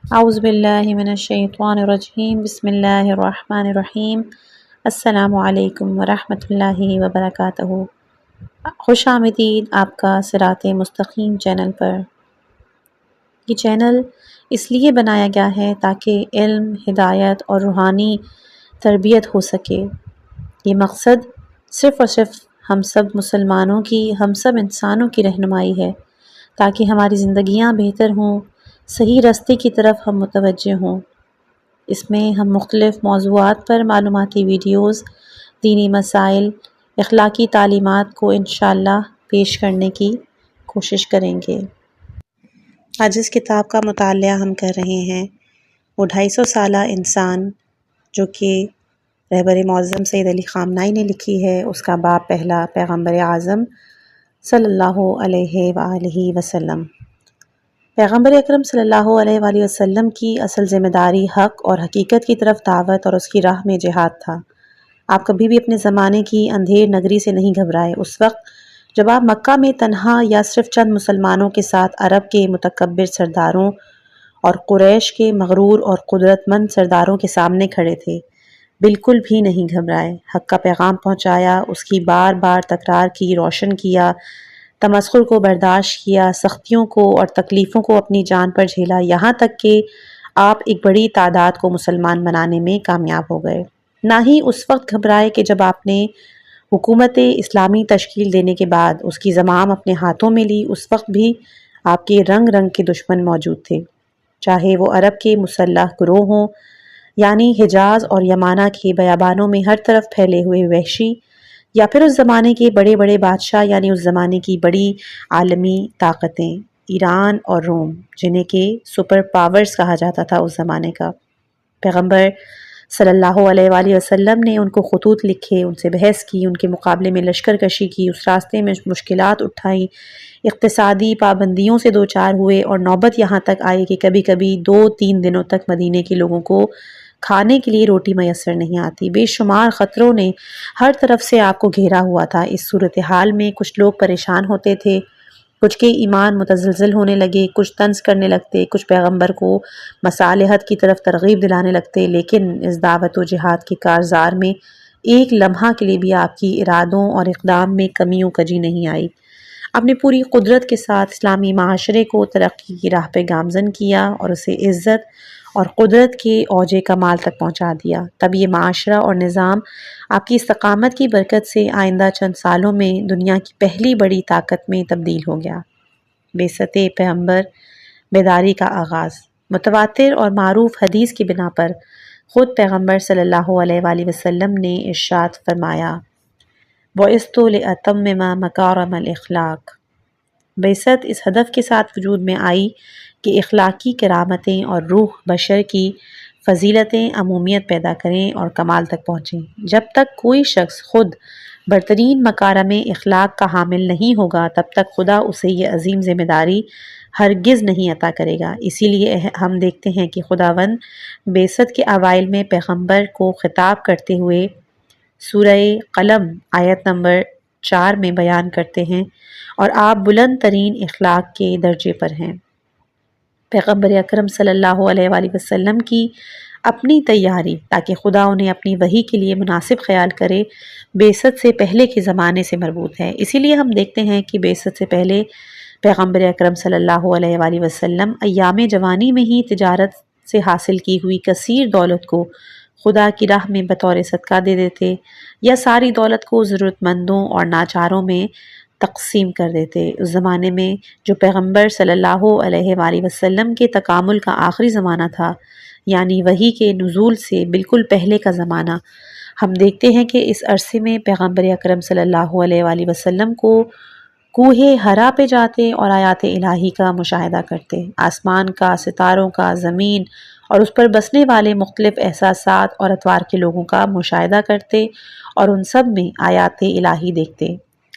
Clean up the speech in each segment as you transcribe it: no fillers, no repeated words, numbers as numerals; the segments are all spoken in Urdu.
اعوذ باللہ من الشیطان الرجیم بسم اللہ الرحمن الرحیم السلام علیکم ورحمۃ اللہ وبرکاتہ۔ خوش آمدید آپ کا صراط مستقیم چینل پر۔ یہ چینل اس لیے بنایا گیا ہے تاکہ علم، ہدایت اور روحانی تربیت ہو سکے۔ یہ مقصد صرف اور صرف ہم سب مسلمانوں کی، ہم سب انسانوں کی رہنمائی ہے تاکہ ہماری زندگیاں بہتر ہوں، صحیح راستے کی طرف ہم متوجہ ہوں۔ اس میں ہم مختلف موضوعات پر معلوماتی ویڈیوز، دینی مسائل، اخلاقی تعلیمات کو انشاءاللہ پیش کرنے کی کوشش کریں گے۔ آج جس کتاب کا مطالعہ ہم کر رہے ہیں وہ 250 سالہ انسان جو کہ رہبر معظم سید علی خامنائی نے لکھی ہے، اس کا باب پہلا، پیغمبر اعظم صلی اللہ علیہ وآلہ وسلم۔ پیغمبر اکرم صلی اللہ علیہ وآلہ وسلم کی اصل ذمہ داری حق اور حقیقت کی طرف دعوت اور اس کی راہ میں جہاد تھا۔ آپ کبھی بھی اپنے زمانے کی اندھیر نگری سے نہیں گھبرائے۔ اس وقت جب آپ مکہ میں تنہا یا صرف چند مسلمانوں کے ساتھ عرب کے متکبر سرداروں اور قریش کے مغرور اور قدرت مند سرداروں کے سامنے کھڑے تھے، بالکل بھی نہیں گھبرائے۔ حق کا پیغام پہنچایا، اس کی بار بار تکرار کی، روشن کیا، تمسخر کو برداشت کیا، سختیوں کو اور تکلیفوں کو اپنی جان پر جھیلا، یہاں تک کہ آپ ایک بڑی تعداد کو مسلمان بنانے میں کامیاب ہو گئے۔ نہ ہی اس وقت گھبرائے کہ جب آپ نے حکومت اسلامی تشکیل دینے کے بعد اس کی زمام اپنے ہاتھوں میں لی، اس وقت بھی آپ کے رنگ رنگ کے دشمن موجود تھے، چاہے وہ عرب کے مسلح گروہ ہوں، یعنی حجاز اور یمانہ کے بیابانوں میں ہر طرف پھیلے ہوئے وحشی، یا پھر اس زمانے کے بڑے بڑے بادشاہ، یعنی اس زمانے کی بڑی عالمی طاقتیں ایران اور روم، جنہیں کہ سپر پاورز کہا جاتا تھا اس زمانے کا۔ پیغمبر صلی اللہ علیہ وآلہ وسلم نے ان کو خطوط لکھے، ان سے بحث کی، ان کے مقابلے میں لشکر کشی کی، اس راستے میں مشکلات اٹھائیں، اقتصادی پابندیوں سے دوچار ہوئے، اور نوبت یہاں تک آئی کہ کبھی کبھی 2-3 دنوں تک مدینے کے لوگوں کو کھانے کے لیے روٹی میسر نہیں آتی۔ بے شمار خطروں نے ہر طرف سے آپ کو گھیرا ہوا تھا۔ اس صورتحال میں کچھ لوگ پریشان ہوتے تھے، کچھ کے ایمان متزلزل ہونے لگے، کچھ طنز کرنے لگتے، کچھ پیغمبر کو مصالحت کی طرف ترغیب دلانے لگتے، لیکن اس دعوت و جہاد کے کارزار میں ایک لمحہ کے لیے بھی آپ کی ارادوں اور اقدام میں کمی و کجی نہیں آئی۔ آپ نے پوری قدرت کے ساتھ اسلامی معاشرے کو ترقی کی راہ پہ گامزن کیا اور اسے عزت اور قدرت کے اوج کمال تک پہنچا دیا۔ تب یہ معاشرہ اور نظام آپ کی استقامت کی برکت سے آئندہ چند سالوں میں دنیا کی پہلی بڑی طاقت میں تبدیل ہو گیا۔ بعثت پیغمبر، بیداری کا آغاز۔ متواتر اور معروف حدیث کی بنا پر خود پیغمبر صلی اللہ علیہ وآلہ وسلم نے ارشاد فرمایا، بُعِثْتُ لِأُتَمِّمَ مَكَارِمَ الْأَخْلَاقِ۔ بعثت اس ہدف کے ساتھ وجود میں آئی کہ اخلاقی کرامتیں اور روح بشر کی فضیلتیں عمومیت پیدا کریں اور کمال تک پہنچیں۔ جب تک کوئی شخص خود برترین مکارم اخلاق کا حامل نہیں ہوگا، تب تک خدا اسے یہ عظیم ذمہ داری ہرگز نہیں عطا کرے گا۔ اسی لیے ہم دیکھتے ہیں کہ خداوند بعثت کے اوائل میں پیغمبر کو خطاب کرتے ہوئے سورہ قلم آیت نمبر 4 میں بیان کرتے ہیں، اور آپ بلند ترین اخلاق کے درجے پر ہیں۔ پیغمبر اکرم صلی اللہ علیہ وآلہ وسلم کی اپنی تیاری تاکہ خدا انہیں اپنی وحی کے لیے مناسب خیال کرے، بعثت سے پہلے کے زمانے سے مربوط ہے۔ اسی لیے ہم دیکھتے ہیں کہ بعثت سے پہلے پیغمبر اکرم صلی اللہ علیہ وآلہ وسلم ایام جوانی میں ہی تجارت سے حاصل کی ہوئی کثیر دولت کو خدا کی راہ میں بطور صدقہ دے دیتے، یا ساری دولت کو ضرورت مندوں اور ناچاروں میں تقسیم کر دیتے۔ اس زمانے میں جو پیغمبر صلی اللہ علیہ وآلہ وسلم کے تکامل کا آخری زمانہ تھا، یعنی وحی کے نزول سے بالکل پہلے کا زمانہ، ہم دیکھتے ہیں کہ اس عرصے میں پیغمبر اکرم صلی اللہ علیہ وآلہ وسلم کو کوہ حرا پہ جاتے اور آیات الہی کا مشاہدہ کرتے، آسمان کا، ستاروں کا، زمین اور اس پر بسنے والے مختلف احساسات اور اطوار کے لوگوں کا مشاہدہ کرتے اور ان سب میں آیات الہی دیکھتے۔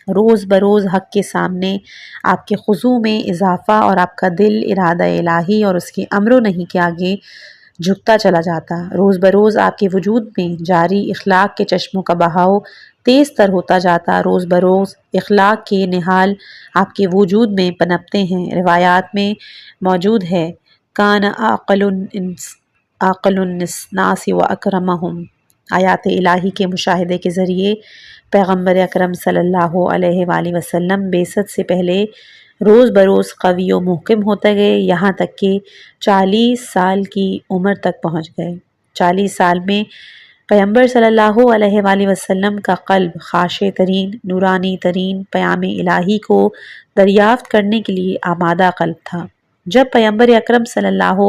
روز بروز حق کے سامنے آپ کے خضوع میں اضافہ اور آپ کا دل ارادہ الہی اور اس کے امر و نہی کے آگے جھکتا چلا جاتا۔ روز بروز آپ کے وجود میں جاری اخلاق کے چشموں کا بہاؤ تیز تر ہوتا جاتا۔ روز بروز اخلاق کے نہال آپ کے وجود میں پنپتے ہیں۔ روایات میں موجود ہے کان عاقل الناس و اکرمہم۔ آیات الہی کے مشاہدے کے ذریعے پیغمبر اکرم صلی اللہ علیہ وآلہ وسلم بعثت سے پہلے روز بروز قوی و محکم ہوتے گئے، یہاں تک کہ 40 سال کی عمر تک پہنچ گئے۔ 40 سال میں پیغمبر صلی اللہ علیہ وآلہ وسلم کا قلب خاشع ترین، نورانی ترین پیام الہی کو دریافت کرنے کے لیے آمادہ قلب تھا۔ جب پیغمبر اکرم صلی اللہ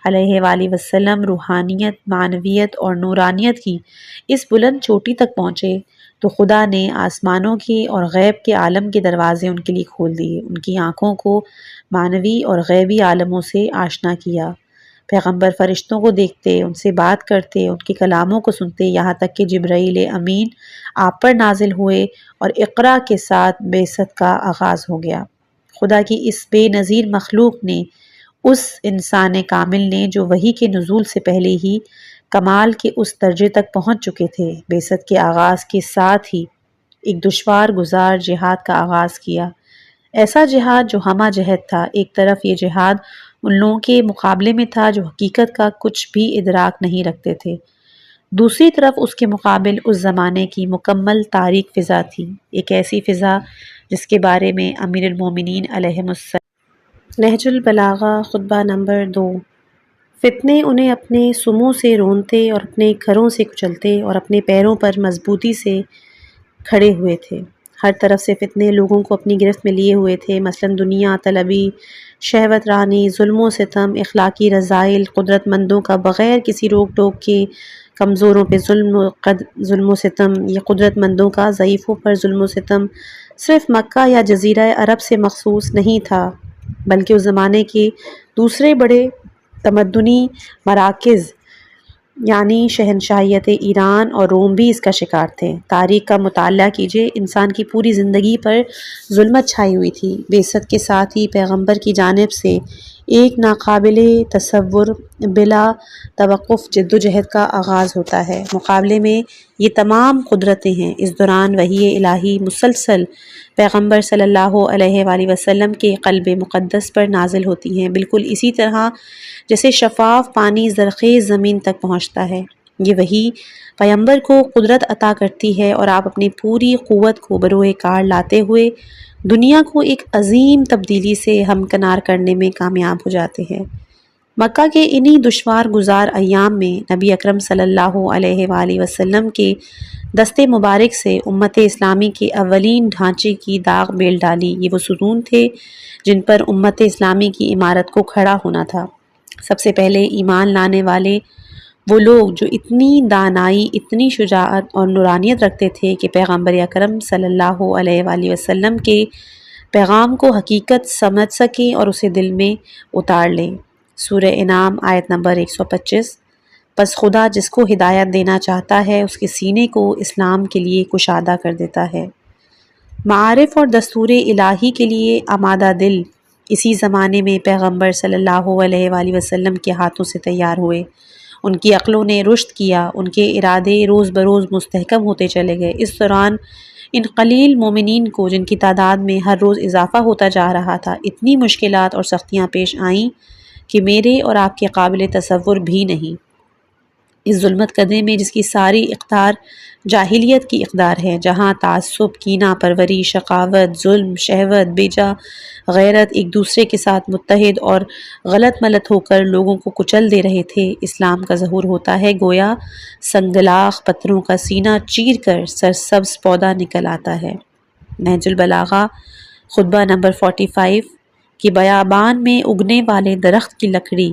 علیہ وآلہ وسلم روحانیت، معنویت اور نورانیت کی اس بلند چوٹی تک پہنچے تو خدا نے آسمانوں کے اور غیب کے عالم کے دروازے ان کے لیے کھول دیے، ان کی آنکھوں کو معنوی اور غیبی عالموں سے آشنا کیا۔ پیغمبر فرشتوں کو دیکھتے، ان سے بات کرتے، ان کے کلاموں کو سنتے، یہاں تک کہ جبرائیل امین آپ پر نازل ہوئے اور اقرا کے ساتھ بعثت کا آغاز ہو گیا۔ خدا کی اس بے نظیر مخلوق نے، اس انسان کامل نے جو وحی کے نزول سے پہلے ہی کمال کے اس درجے تک پہنچ چکے تھے، بعثت کے آغاز کے ساتھ ہی ایک دشوار گزار جہاد کا آغاز کیا۔ ایسا جہاد جو ہمہ جہت تھا۔ ایک طرف یہ جہاد ان لوگوں کے مقابلے میں تھا جو حقیقت کا کچھ بھی ادراک نہیں رکھتے تھے، دوسری طرف اس کے مقابل اس زمانے کی مکمل تاریک فضا تھی، ایک ایسی فضا جس کے بارے میں امیر المومنین علیہ السلام نہج البلاغہ خطبہ نمبر 2 فتنے انہیں اپنے سموں سے رونتے اور اپنے گھروں سے کچلتے اور اپنے پیروں پر مضبوطی سے کھڑے ہوئے تھے۔ ہر طرف سے فتنے لوگوں کو اپنی گرفت میں لیے ہوئے تھے، مثلا دنیا طلبی، شہوت رانی، ظلم و ستم، اخلاقی رذائل، قدرت مندوں کا بغیر کسی روک ٹوک کے کمزوروں پہ ظلم و ستم، یہ قدرت مندوں کا ضعیفوں پر ظلم و ستم صرف مکہ یا جزیرہ عرب سے مخصوص نہیں تھا، بلکہ اس زمانے کے دوسرے بڑے تمدنی مراکز یعنی شہنشاہیت ایران اور روم بھی اس کا شکار تھے۔ تاریخ کا مطالعہ کیجئے، انسان کی پوری زندگی پر ظلمت چھائی ہوئی تھی۔ بعثت کے ساتھ ہی پیغمبر کی جانب سے ایک ناقابل تصور بلا توقف جدوجہد کا آغاز ہوتا ہے۔ مقابلے میں یہ تمام قدرتیں ہیں۔ اس دوران وحی الہی مسلسل پیغمبر صلی اللہ علیہ وآلہ وسلم کے قلب مقدس پر نازل ہوتی ہیں، بالکل اسی طرح جیسے شفاف پانی زرخیز زمین تک پہنچتا ہے۔ یہ وحی پیغمبر کو قدرت عطا کرتی ہے اور آپ اپنی پوری قوت کو بروئے کار لاتے ہوئے دنیا کو ایک عظیم تبدیلی سے ہمکنار کرنے میں کامیاب ہو جاتے ہیں۔ مکہ کے انہی دشوار گزار ایام میں نبی اکرم صلی اللہ علیہ وآلہ وسلم کے دست مبارک سے امت اسلامی کے اولین ڈھانچے کی داغ بیل ڈالی۔ یہ وہ ستون تھے جن پر امت اسلامی کی عمارت کو کھڑا ہونا تھا۔ سب سے پہلے ایمان لانے والے وہ لوگ جو اتنی دانائی، اتنی شجاعت اور نورانیت رکھتے تھے کہ پیغمبر اکرم صلی اللہ علیہ وآلہ وسلم کے پیغام کو حقیقت سمجھ سکیں اور اسے دل میں اتار لیں۔ سورہ انعام آیت نمبر 125۔ پس خدا جس کو ہدایت دینا چاہتا ہے اس کے سینے کو اسلام کے لیے کشادہ کر دیتا ہے۔ معارف اور دستور الہی کے لیے آمادہ دل اسی زمانے میں پیغمبر صلی اللہ علیہ وآلہ وسلم کے ہاتھوں سے تیار ہوئے۔ ان کی عقلوں نے رشد کیا، ان کے ارادے روز بروز مستحکم ہوتے چلے گئے۔ اس دوران ان قلیل مومنین کو جن کی تعداد میں ہر روز اضافہ ہوتا جا رہا تھا، اتنی مشکلات اور سختیاں پیش آئیں کہ میرے اور آپ کے قابل تصور بھی نہیں۔ اس ظلمت قدرے میں جس کی ساری اقدار جاہلیت کی اقدار ہے، جہاں تعصب، کینہ پروری، شقاوت، ظلم، شہوت، بیجا غیرت ایک دوسرے کے ساتھ متحد اور غلط ملت ہو کر لوگوں کو کچل دے رہے تھے، اسلام کا ظہور ہوتا ہے گویا سنگلاخ پتھروں کا سینہ چیر کر سرسبز پودا نکل آتا ہے۔ نہج البلاغہ خطبہ نمبر 45 کہ بیابان میں اگنے والے درخت کی لکڑی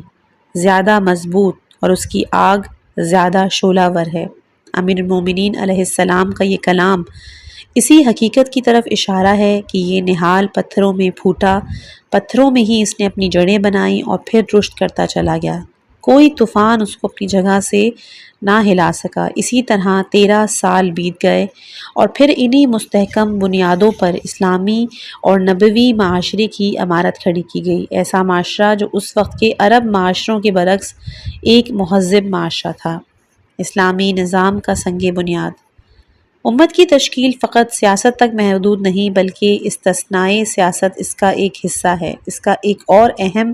زیادہ مضبوط اور اس کی آگ زیادہ شعلہ ور ہے۔ امیر المومنین علیہ السلام کا یہ کلام اسی حقیقت کی طرف اشارہ ہے کہ یہ نہال پتھروں میں پھوٹا، پتھروں میں ہی اس نے اپنی جڑیں بنائیں اور پھر رشد کرتا چلا گیا، کوئی طوفان اس کو اپنی جگہ سے نہ ہلا سکا۔ اسی طرح 13 سال بیت گئے اور پھر انہی مستحکم بنیادوں پر اسلامی اور نبوی معاشرے کی عمارت کھڑی کی گئی، ایسا معاشرہ جو اس وقت کے عرب معاشروں کے برعکس ایک مہذب معاشرہ تھا، اسلامی نظام کا سنگ بنیاد۔ امت کی تشکیل فقط سیاست تک محدود نہیں بلکہ استثنائے سیاست اس کا ایک حصہ ہے۔ اس کا ایک اور اہم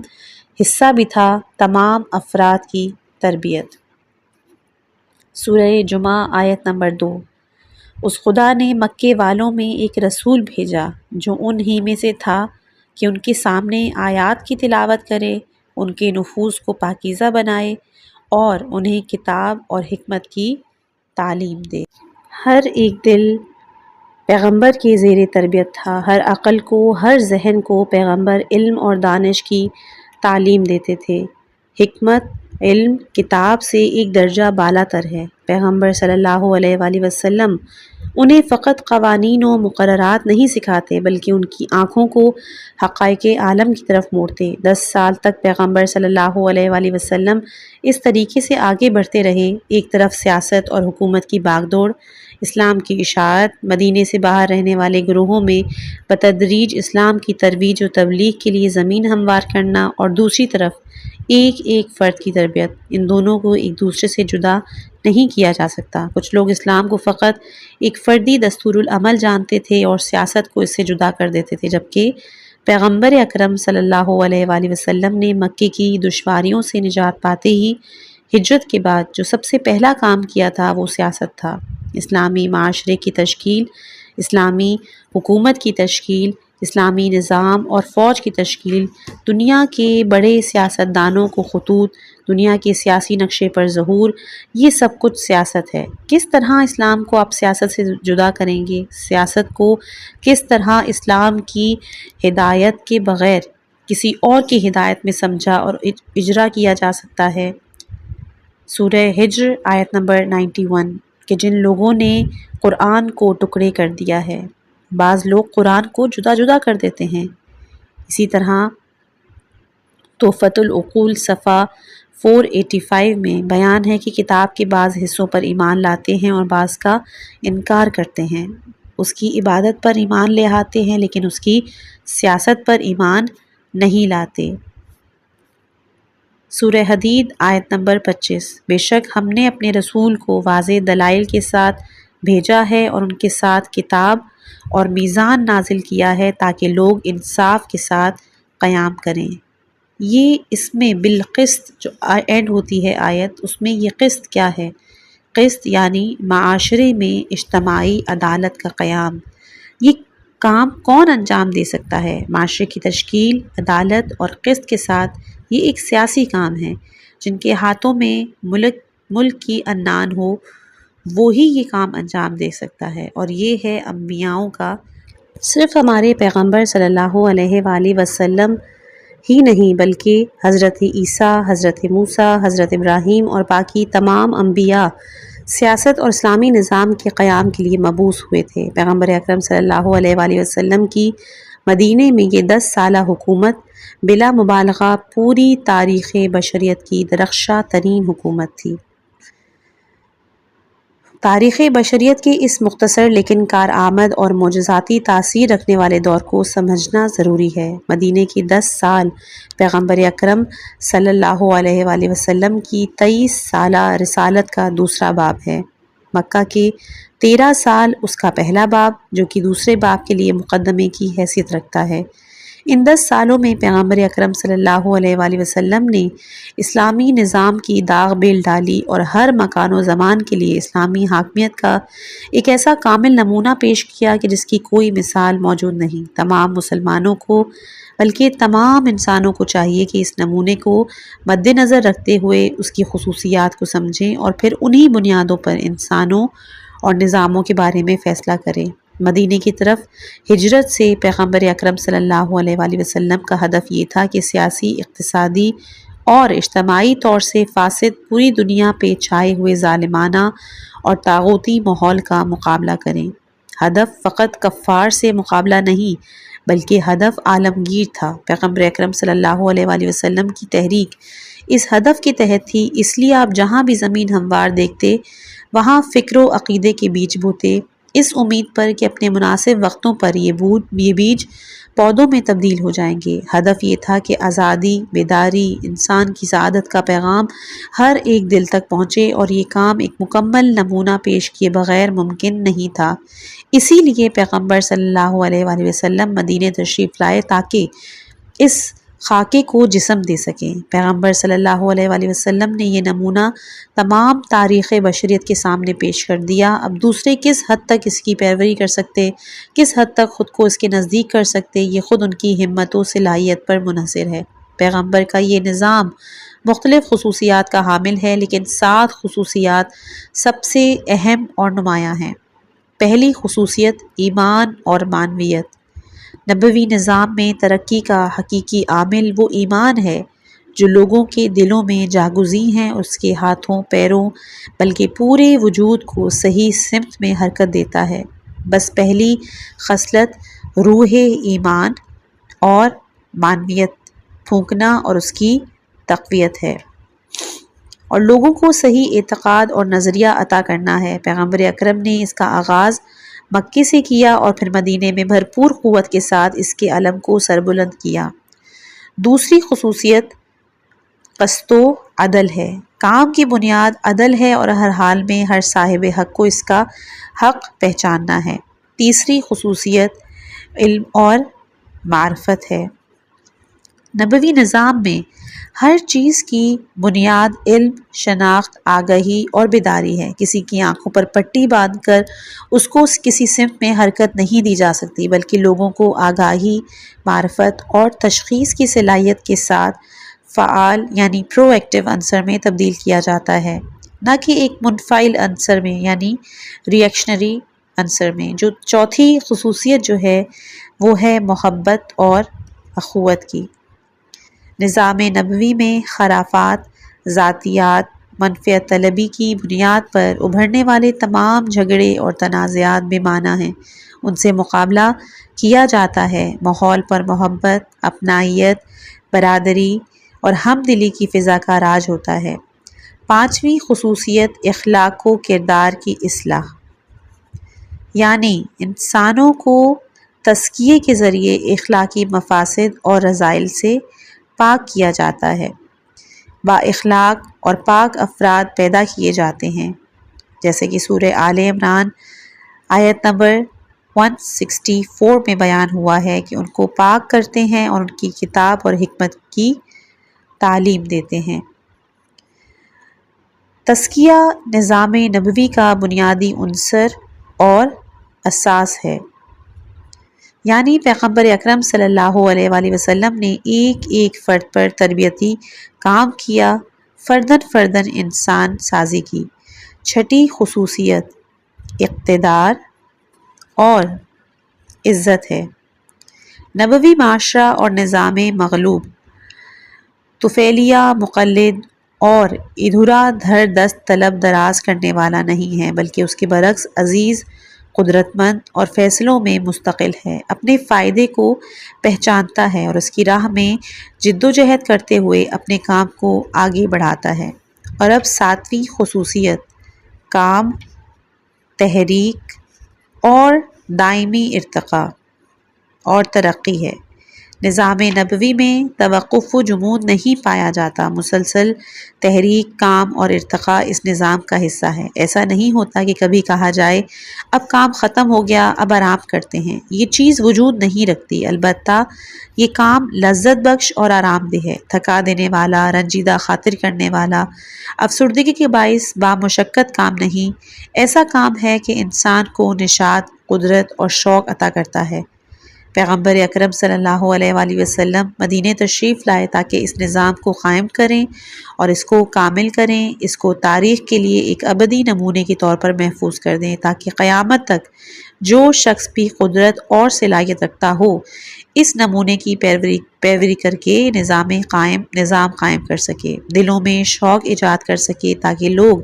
حصہ بھی تھا تمام افراد کی تربیت۔ سورہ جمعہ آیت نمبر 2۔ اس خدا نے مکے والوں میں ایک رسول بھیجا جو انہی میں سے تھا کہ ان کے سامنے آیات کی تلاوت کرے، ان کے نفوس کو پاکیزہ بنائے اور انہیں کتاب اور حکمت کی تعلیم دے۔ ہر ایک دل پیغمبر کے زیر تربیت تھا، ہر عقل کو، ہر ذہن کو پیغمبر علم اور دانش کی تعلیم دیتے تھے۔ حکمت، علم، کتاب سے ایک درجہ بالا تر ہے۔ پیغمبر صلی اللہ علیہ وآلہ وسلم انہیں فقط قوانین و مقررات نہیں سکھاتے بلکہ ان کی آنکھوں کو حقائق عالم کی طرف موڑتے۔ 10 سال تک پیغمبر صلی اللہ علیہ وآلہ وسلم اس طریقے سے آگے بڑھتے رہے، ایک طرف سیاست اور حکومت کی باغ دوڑ، اسلام کی اشاعت، مدینے سے باہر رہنے والے گروہوں میں بتدریج اسلام کی ترویج و تبلیغ کے لیے زمین ہموار کرنا، اور دوسری طرف ایک ایک فرد کی تربیت۔ ان دونوں کو ایک دوسرے سے جدا نہیں کیا جا سکتا۔ کچھ لوگ اسلام کو فقط ایک فردی دستور العمل جانتے تھے اور سیاست کو اس سے جدا کر دیتے تھے، جبکہ پیغمبر اکرم صلی اللہ علیہ وآلہ وسلم نے مکے کی دشواریوں سے نجات پاتے ہی ہجرت کے بعد جو سب سے پہلا کام کیا تھا وہ سیاست تھا۔ اسلامی معاشرے کی تشکیل، اسلامی حکومت کی تشکیل، اسلامی نظام اور فوج کی تشکیل، دنیا کے بڑے سیاست دانوں کو خطوط، دنیا کے سیاسی نقشے پر ظہور، یہ سب کچھ سیاست ہے۔ کس طرح اسلام کو آپ سیاست سے جدا کریں گے؟ سیاست کو کس طرح اسلام کی ہدایت کے بغیر کسی اور کی ہدایت میں سمجھا اور اجرا کیا جا سکتا ہے؟ سورہ حجر آیت نمبر 91 کہ جن لوگوں نے قرآن کو ٹکڑے کر دیا ہے۔ بعض لوگ قرآن کو جدا جدا کر دیتے ہیں۔ اسی طرح تحفۃ العقول صفحہ 485 میں بیان ہے کہ کتاب کے بعض حصوں پر ایمان لاتے ہیں اور بعض کا انکار کرتے ہیں۔ اس کی عبادت پر ایمان لے آتے ہیں لیکن اس کی سیاست پر ایمان نہیں لاتے۔ سورہ حدید آیت نمبر 25 بے شک ہم نے اپنے رسول کو واضح دلائل کے ساتھ بھیجا ہے اور ان کے ساتھ کتاب اور میزان نازل کیا ہے تاکہ لوگ انصاف کے ساتھ قیام کریں۔ یہ اس میں بالقسط جو اینڈ ہوتی ہے آیت، اس میں یہ قسط کیا ہے؟ قسط یعنی معاشرے میں اجتماعی عدالت کا قیام۔ یہ کام کون انجام دے سکتا ہے؟ معاشرے کی تشکیل، عدالت اور قسط کے ساتھ یہ ایک سیاسی کام ہے۔ جن کے ہاتھوں میں ملک کی عنان ہو وہی یہ کام انجام دے سکتا ہے، اور یہ ہے انبیاؤں کا۔ صرف ہمارے پیغمبر صلی اللہ علیہ وآلہ وسلم ہی نہیں بلکہ حضرت عیسیٰ، حضرت موسیٰ، حضرت ابراہیم اور باقی تمام انبیاء سیاست اور اسلامی نظام کے قیام کے لیے مبعوث ہوئے تھے۔ پیغمبر اکرم صلی اللہ علیہ وآلہ وسلم کی مدینے میں یہ 10 سالہ حکومت بلا مبالغہ پوری تاریخ بشریت کی درخشاں ترین حکومت تھی۔ تاریخ بشریت کے اس مختصر لیکن کارآمد اور معجزاتی تاثیر رکھنے والے دور کو سمجھنا ضروری ہے۔ مدینے کے 10 سال پیغمبر اکرم صلی اللہ علیہ وآلہ وسلم کی 23 سالہ رسالت کا دوسرا باب ہے۔ مکہ کے 13 سال اس کا پہلا باب جو کہ دوسرے باب کے لیے مقدمے کی حیثیت رکھتا ہے۔ ان 10 سالوں میں پیغمبر اکرم صلی اللہ علیہ وآلہ وسلم نے اسلامی نظام کی داغ بیل ڈالی اور ہر مکان و زمان کے لیے اسلامی حاکمیت کا ایک ایسا کامل نمونہ پیش کیا کہ جس کی کوئی مثال موجود نہیں۔ تمام مسلمانوں کو بلکہ تمام انسانوں کو چاہیے کہ اس نمونے کو مد نظر رکھتے ہوئے اس کی خصوصیات کو سمجھیں اور پھر انہی بنیادوں پر انسانوں اور نظاموں کے بارے میں فیصلہ کریں۔ مدینے کی طرف ہجرت سے پیغمبر اکرم صلی اللہ علیہ وآلہ وسلم کا ہدف یہ تھا کہ سیاسی، اقتصادی اور اجتماعی طور سے فاسد پوری دنیا پہ چھائے ہوئے ظالمانہ اور طاغوتی ماحول کا مقابلہ کریں۔ ہدف فقط کفار سے مقابلہ نہیں بلکہ ہدف عالمگیر تھا۔ پیغمبر اکرم صلی اللہ علیہ وآلہ وسلم کی تحریک اس ہدف کے تحت تھی، اس لیے آپ جہاں بھی زمین ہموار دیکھتے وہاں فکر و عقیدے کے بیج بوتے، اس امید پر کہ اپنے مناسب وقتوں پر یہ بیج پودوں میں تبدیل ہو جائیں گے۔ ہدف یہ تھا کہ آزادی، بیداری، انسان کی سعادت کا پیغام ہر ایک دل تک پہنچے، اور یہ کام ایک مکمل نمونہ پیش کیے بغیر ممکن نہیں تھا۔ اسی لیے پیغمبر صلی اللہ علیہ وآلہ وسلم مدینے تشریف لائے تاکہ اس خاکے کو جسم دے سکیں۔ پیغمبر صلی اللہ علیہ وآلہ وسلم نے یہ نمونہ تمام تاریخ بشریت کے سامنے پیش کر دیا۔ اب دوسرے کس حد تک اس کی پیروی کر سکتے، کس حد تک خود کو اس کے نزدیک کر سکتے، یہ خود ان کی ہمت و صلاحیت پر منحصر ہے۔ پیغمبر کا یہ نظام مختلف خصوصیات کا حامل ہے، لیکن 7 خصوصیات سب سے اہم اور نمایاں ہیں۔ پہلی خصوصیت ایمان اور معنویت۔ نبوی نظام میں ترقی کا حقیقی عامل وہ ایمان ہے جو لوگوں کے دلوں میں جاگزیں ہے، اس کے ہاتھوں پیروں بلکہ پورے وجود کو صحیح سمت میں حرکت دیتا ہے۔ بس پہلی خصلت روح ایمان اور معنویت پھونکنا اور اس کی تقویت ہے، اور لوگوں کو صحیح اعتقاد اور نظریہ عطا کرنا ہے۔ پیغمبر اکرم نے اس کا آغاز مکے سے کیا اور پھر مدینے میں بھرپور قوت کے ساتھ اس کے علم کو سربلند کیا۔ دوسری خصوصیت قسط و عدل ہے۔ کام کی بنیاد عدل ہے اور ہر حال میں ہر صاحب حق کو اس کا حق پہچاننا ہے۔ تیسری خصوصیت علم اور معرفت ہے۔ نبوی نظام میں ہر چیز کی بنیاد علم، شناخت، آگہی اور بیداری ہے۔ کسی کی آنکھوں پر پٹی باندھ کر اس کو کسی سمت میں حرکت نہیں دی جا سکتی، بلکہ لوگوں کو آگاہی، معرفت اور تشخیص کی صلاحیت کے ساتھ فعال یعنی پرو ایکٹیو عنصر میں تبدیل کیا جاتا ہے، نہ کہ ایک منفعل عنصر میں یعنی ری ایکشنری عنصر میں۔ جو چوتھی خصوصیت جو ہے وہ ہے محبت اور اخوت کی۔ نظام نبوی میں خرافات، ذاتیات، منفعت طلبی کی بنیاد پر ابھرنے والے تمام جھگڑے اور تنازعات بے معنی ہیں، ان سے مقابلہ کیا جاتا ہے۔ ماحول پر محبت، اپنائیت، برادری اور ہمدلی کی فضا کا راج ہوتا ہے۔ پانچویں خصوصیت اخلاق و کردار کی اصلاح، یعنی انسانوں کو تزکیے کے ذریعے اخلاقی مفاسد اور رذائل سے پاک کیا جاتا ہے۔ با اخلاق اور پاک افراد پیدا کیے جاتے ہیں، جیسے کہ سورہ آل عمران آیت نمبر 164 میں بیان ہوا ہے کہ ان کو پاک کرتے ہیں اور ان کی کتاب اور حکمت کی تعلیم دیتے ہیں۔ تزکیہ نظام نبوی کا بنیادی عنصر اور اساس ہے، یعنی پیغمبر اکرم صلی اللہ علیہ وآلہ وسلم نے ایک ایک فرد پر تربیتی کام کیا، فرداً فرداً انسان سازی کی۔ چھٹی خصوصیت اقتدار اور عزت ہے۔ نبوی معاشرہ اور نظام مغلوب طفیلیہ، مقلد اور ادھورا دھر دست طلب دراز کرنے والا نہیں ہے، بلکہ اس کے برعکس عزیز، قدرت مند اور فیصلوں میں مستقل ہے، اپنے فائدے کو پہچانتا ہے اور اس کی راہ میں جد و جہد کرتے ہوئے اپنے کام کو آگے بڑھاتا ہے۔ اور اب ساتویں خصوصیت کام، تحریک اور دائمی ارتقاء اور ترقی ہے۔ نظام نبوی میں توقف و جمود نہیں پایا جاتا، مسلسل تحریک، کام اور ارتقاء اس نظام کا حصہ ہے۔ ایسا نہیں ہوتا کہ کبھی کہا جائے اب کام ختم ہو گیا، اب آرام کرتے ہیں، یہ چیز وجود نہیں رکھتی۔ البتہ یہ کام لذت بخش اور آرام دہ ہے، تھکا دینے والا، رنجیدہ خاطر کرنے والا، افسردگی کے باعث بامشقت کام نہیں، ایسا کام ہے کہ انسان کو نشاط، قدرت اور شوق عطا کرتا ہے۔ پیغمبر اکرم صلی اللہ علیہ وآلہ وسلم مدینہ تشریف لائے تاکہ اس نظام کو قائم کریں اور اس کو کامل کریں، اس کو تاریخ کے لیے ایک ابدی نمونے کے طور پر محفوظ کر دیں، تاکہ قیامت تک جو شخص بھی قدرت اور صلاحیت رکھتا ہو اس نمونے کی پیروی کر کے نظام قائم کر سکے، دلوں میں شوق ایجاد کر سکے تاکہ لوگ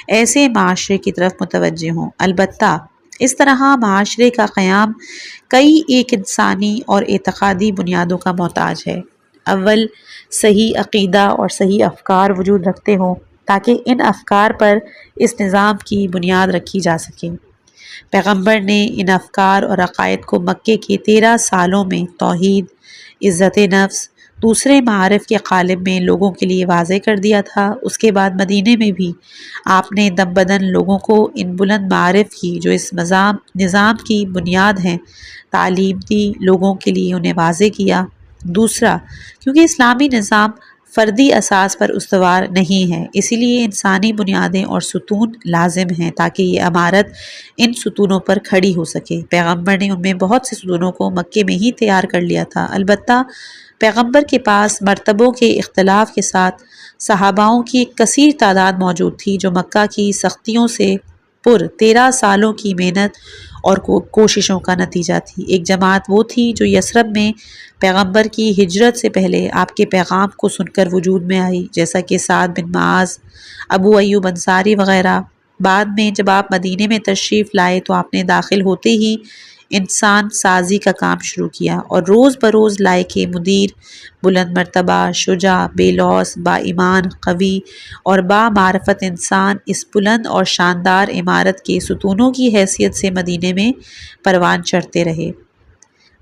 ایسے معاشرے کی طرف متوجہ ہوں۔ البتہ اس طرح معاشرے کا قیام کئی ایک انسانی اور اعتقادی بنیادوں کا محتاج ہے۔ اول صحیح عقیدہ اور صحیح افکار وجود رکھتے ہوں تاکہ ان افکار پر اس نظام کی بنیاد رکھی جا سکے۔ پیغمبر نے ان افکار اور عقائد کو مکے کے 13 سالوں میں توحید، عزت نفس، دوسرے معارف کے قالب میں لوگوں کے لیے واضح کر دیا تھا۔ اس کے بعد مدینے میں بھی آپ نے دم بدن لوگوں کو ان بلند معارف کی جو اس نظام کی بنیاد ہیں تعلیم دی، لوگوں کے لیے انہیں واضح کیا۔ دوسرا، کیونکہ اسلامی نظام فردی اساس پر استوار نہیں ہے، اسی لیے انسانی بنیادیں اور ستون لازم ہیں تاکہ یہ عمارت ان ستونوں پر کھڑی ہو سکے۔ پیغمبر نے ان میں بہت سے ستونوں کو مکے میں ہی تیار کر لیا تھا، البتہ پیغمبر کے پاس مرتبوں کے اختلاف کے ساتھ صحاباؤں کی ایک کثیر تعداد موجود تھی جو مکہ کی سختیوں سے پر 13 سالوں کی محنت اور کوششوں کا نتیجہ تھی۔ ایک جماعت وہ تھی جو یثرب میں پیغمبر کی ہجرت سے پہلے آپ کے پیغام کو سن کر وجود میں آئی، جیسا کہ سعد بن معاذ، ابو ایوب انصاری وغیرہ۔ بعد میں جب آپ مدینے میں تشریف لائے تو آپ نے داخل ہوتے ہی انسان سازی کا کام شروع کیا اور روز بروز لائق مدیر، بلند مرتبہ، شجاع، بے لوث، با ایمان، قوی اور با معرفت انسان اس بلند اور شاندار عمارت کے ستونوں کی حیثیت سے مدینے میں پروان چڑھتے رہے۔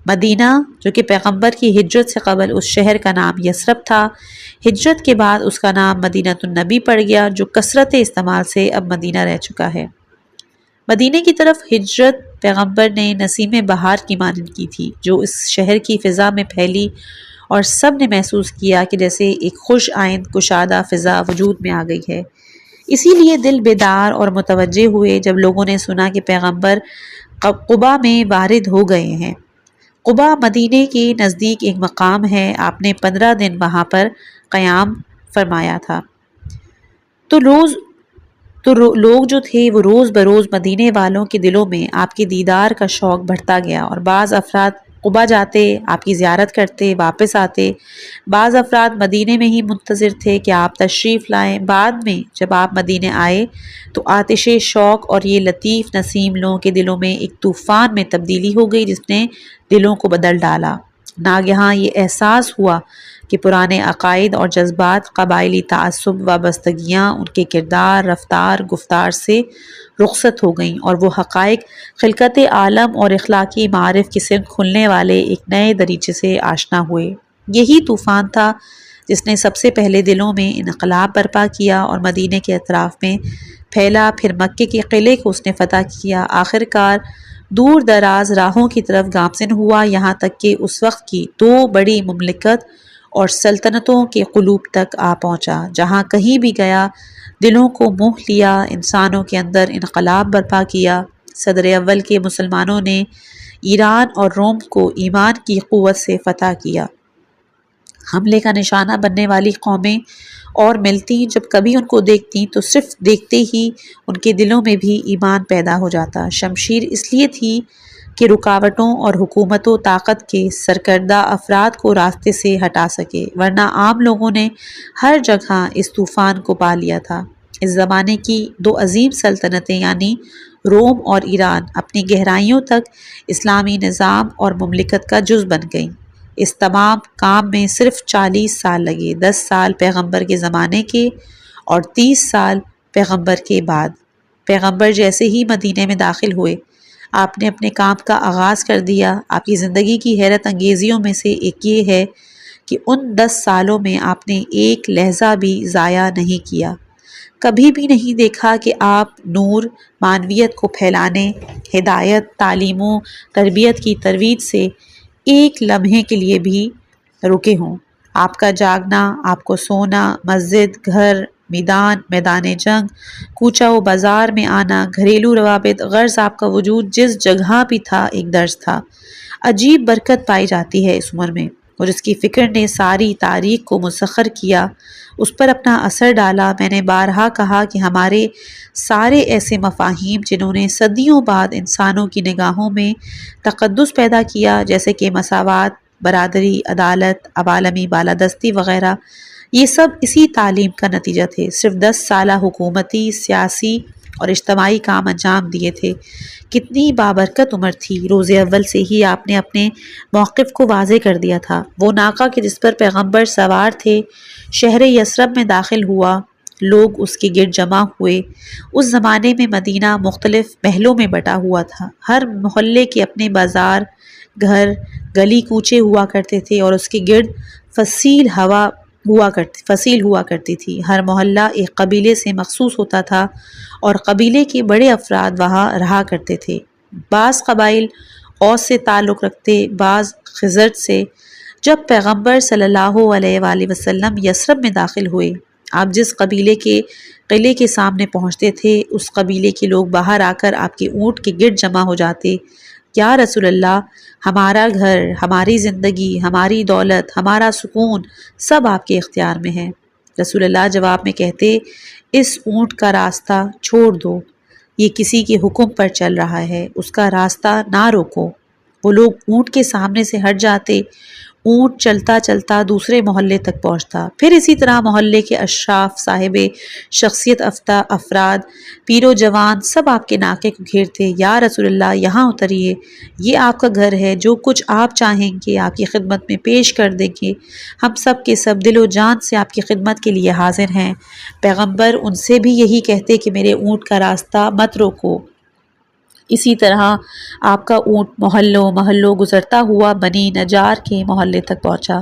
مدینہ جو کہ پیغمبر کی ہجرت سے قبل اس شہر کا نام یثرب تھا، ہجرت کے بعد اس کا نام مدینۃ النبی پڑ گیا، جو کثرت استعمال سے اب مدینہ رہ چکا ہے۔ مدینہ کی طرف ہجرت پیغمبر نے نسیم بہار کی مانند کی تھی، جو اس شہر کی فضا میں پھیلی اور سب نے محسوس کیا کہ جیسے ایک خوش آئند کشادہ فضا وجود میں آ گئی ہے۔ اسی لیے دل بیدار اور متوجہ ہوئے جب لوگوں نے سنا کہ پیغمبر قبا میں وارد ہو گئے ہیں۔ قبا مدینے کے نزدیک ایک مقام ہے، آپ نے 15 دن وہاں پر قیام فرمایا تھا۔ تو لوگ جو تھے وہ روز بروز مدینے والوں کے دلوں میں آپ کے دیدار کا شوق بڑھتا گیا اور بعض افراد قبا جاتے، آپ کی زیارت کرتے، واپس آتے۔ بعض افراد مدینے میں ہی منتظر تھے کہ آپ تشریف لائیں۔ بعد میں جب آپ مدینے آئے تو آتش شوق اور یہ لطیف نسیم لوگوں کے دلوں میں ایک طوفان میں تبدیلی ہو گئی جس نے دلوں کو بدل ڈالا۔ ناگہاں یہ احساس ہوا کہ پرانے عقائد اور جذبات، قبائلی تعصب، وابستگیاں ان کے کردار، رفتار، گفتار سے رخصت ہو گئیں اور وہ حقائق خلقت عالم اور اخلاقی معارف کی سمت کھلنے والے ایک نئے دریچے سے آشنا ہوئے۔ یہی طوفان تھا جس نے سب سے پہلے دلوں میں انقلاب برپا کیا اور مدینے کے اطراف میں پھیلا، پھر مکے کے قلعے کو اس نے فتح کیا، آخر کار دور دراز راہوں کی طرف گامزن ہوا، یہاں تک کہ اس وقت کی 2 بڑی مملکت اور سلطنتوں کے قلوب تک آ پہنچا۔ جہاں کہیں بھی گیا دلوں کو موہ لیا، انسانوں کے اندر انقلاب برپا کیا۔ صدر اول کے مسلمانوں نے ایران اور روم کو ایمان کی قوت سے فتح کیا۔ حملے کا نشانہ بننے والی قومیں اور ملتی جب کبھی ان کو دیکھتی تو صرف دیکھتے ہی ان کے دلوں میں بھی ایمان پیدا ہو جاتا۔ شمشیر اس لیے تھی کہ رکاوٹوں اور حکومت و طاقت کے سرکردہ افراد کو راستے سے ہٹا سکے، ورنہ عام لوگوں نے ہر جگہ اس طوفان کو پا لیا تھا۔ اس زمانے کی 2 عظیم سلطنتیں یعنی روم اور ایران اپنی گہرائیوں تک اسلامی نظام اور مملکت کا جز بن گئیں۔ اس تمام کام میں صرف 40 سال لگے، 10 سال پیغمبر کے زمانے کے اور 30 سال پیغمبر کے بعد۔ پیغمبر جیسے ہی مدینے میں داخل ہوئے، آپ نے اپنے کام کا آغاز کر دیا۔ آپ کی زندگی کی حیرت انگیزیوں میں سے ایک یہ ہے کہ ان 10 سالوں میں آپ نے ایک لحظہ بھی ضائع نہیں کیا۔ کبھی بھی نہیں دیکھا کہ آپ نور، معنویت کو پھیلانے، ہدایت، تعلیم و تربیت کی ترویج سے ایک لمحے کے لیے بھی رکے ہوں۔ آپ کا جاگنا، آپ کو سونا، مسجد، گھر، میدان جنگ، کوچہ و بازار میں آنا، گھریلو روابط، غرض آپ کا وجود جس جگہ بھی تھا ایک درس تھا۔ عجیب برکت پائی جاتی ہے اس عمر میں، اور اس کی فکر نے ساری تاریخ کو مسخر کیا، اس پر اپنا اثر ڈالا۔ میں نے بارہا کہا کہ ہمارے سارے ایسے مفاہیم جنہوں نے صدیوں بعد انسانوں کی نگاہوں میں تقدس پیدا کیا، جیسے کہ مساوات، برادری، عدالت، عوالمی بالادستی وغیرہ، یہ سب اسی تعلیم کا نتیجہ تھے۔ صرف 10 سالہ حکومتی، سیاسی اور اجتماعی کام انجام دیے تھے۔ کتنی بابرکت عمر تھی۔ روز اول سے ہی آپ نے اپنے موقف کو واضح کر دیا تھا۔ وہ ناقہ کہ جس پر پیغمبر سوار تھے شہر یثرب میں داخل ہوا، لوگ اس کے گرد جمع ہوئے۔ اس زمانے میں مدینہ مختلف محلوں میں بٹا ہوا تھا، ہر محلے کے اپنے بازار، گھر، گلی کوچے ہوا کرتے تھے اور اس کے گرد فصیل ہوا کرتی تھی۔ ہر محلہ ایک قبیلے سے مخصوص ہوتا تھا اور قبیلے کے بڑے افراد وہاں رہا کرتے تھے۔ بعض قبائل اوس سے تعلق رکھتے، بعض خزرج سے، جب پیغمبر صلی اللہ علیہ وآلہ وسلم یثرب میں داخل ہوئے، آپ جس قبیلے کے قلعے کے سامنے پہنچتے تھے اس قبیلے کے لوگ باہر آ کر آپ کے اونٹ کے گرد جمع ہو جاتے۔ یا رسول اللہ، ہمارا گھر، ہماری زندگی، ہماری دولت، ہمارا سکون سب آپ کے اختیار میں ہے۔ رسول اللہ جواب میں کہتے، اس اونٹ کا راستہ چھوڑ دو، یہ کسی کے حکم پر چل رہا ہے، اس کا راستہ نہ روکو۔ وہ لوگ اونٹ کے سامنے سے ہٹ جاتے، اونٹ چلتا چلتا دوسرے محلے تک پہنچتا، پھر اسی طرح محلے کے اشراف، صاحب شخصیت افراد، پیر و جوان سب آپ کے ناکے کو گھیرتے، یا رسول اللہ یہاں اتریے، یہ آپ کا گھر ہے، جو کچھ آپ چاہیں گے آپ کی خدمت میں پیش کر دیں گے، ہم سب کے سب دل و جان سے آپ کی خدمت کے لیے حاضر ہیں۔ پیغمبر ان سے بھی یہی کہتے کہ میرے اونٹ کا راستہ مت روکو۔ اسی طرح آپ کا اونٹ محلوں گزرتا ہوا بنی نجار کے محلے تک پہنچا۔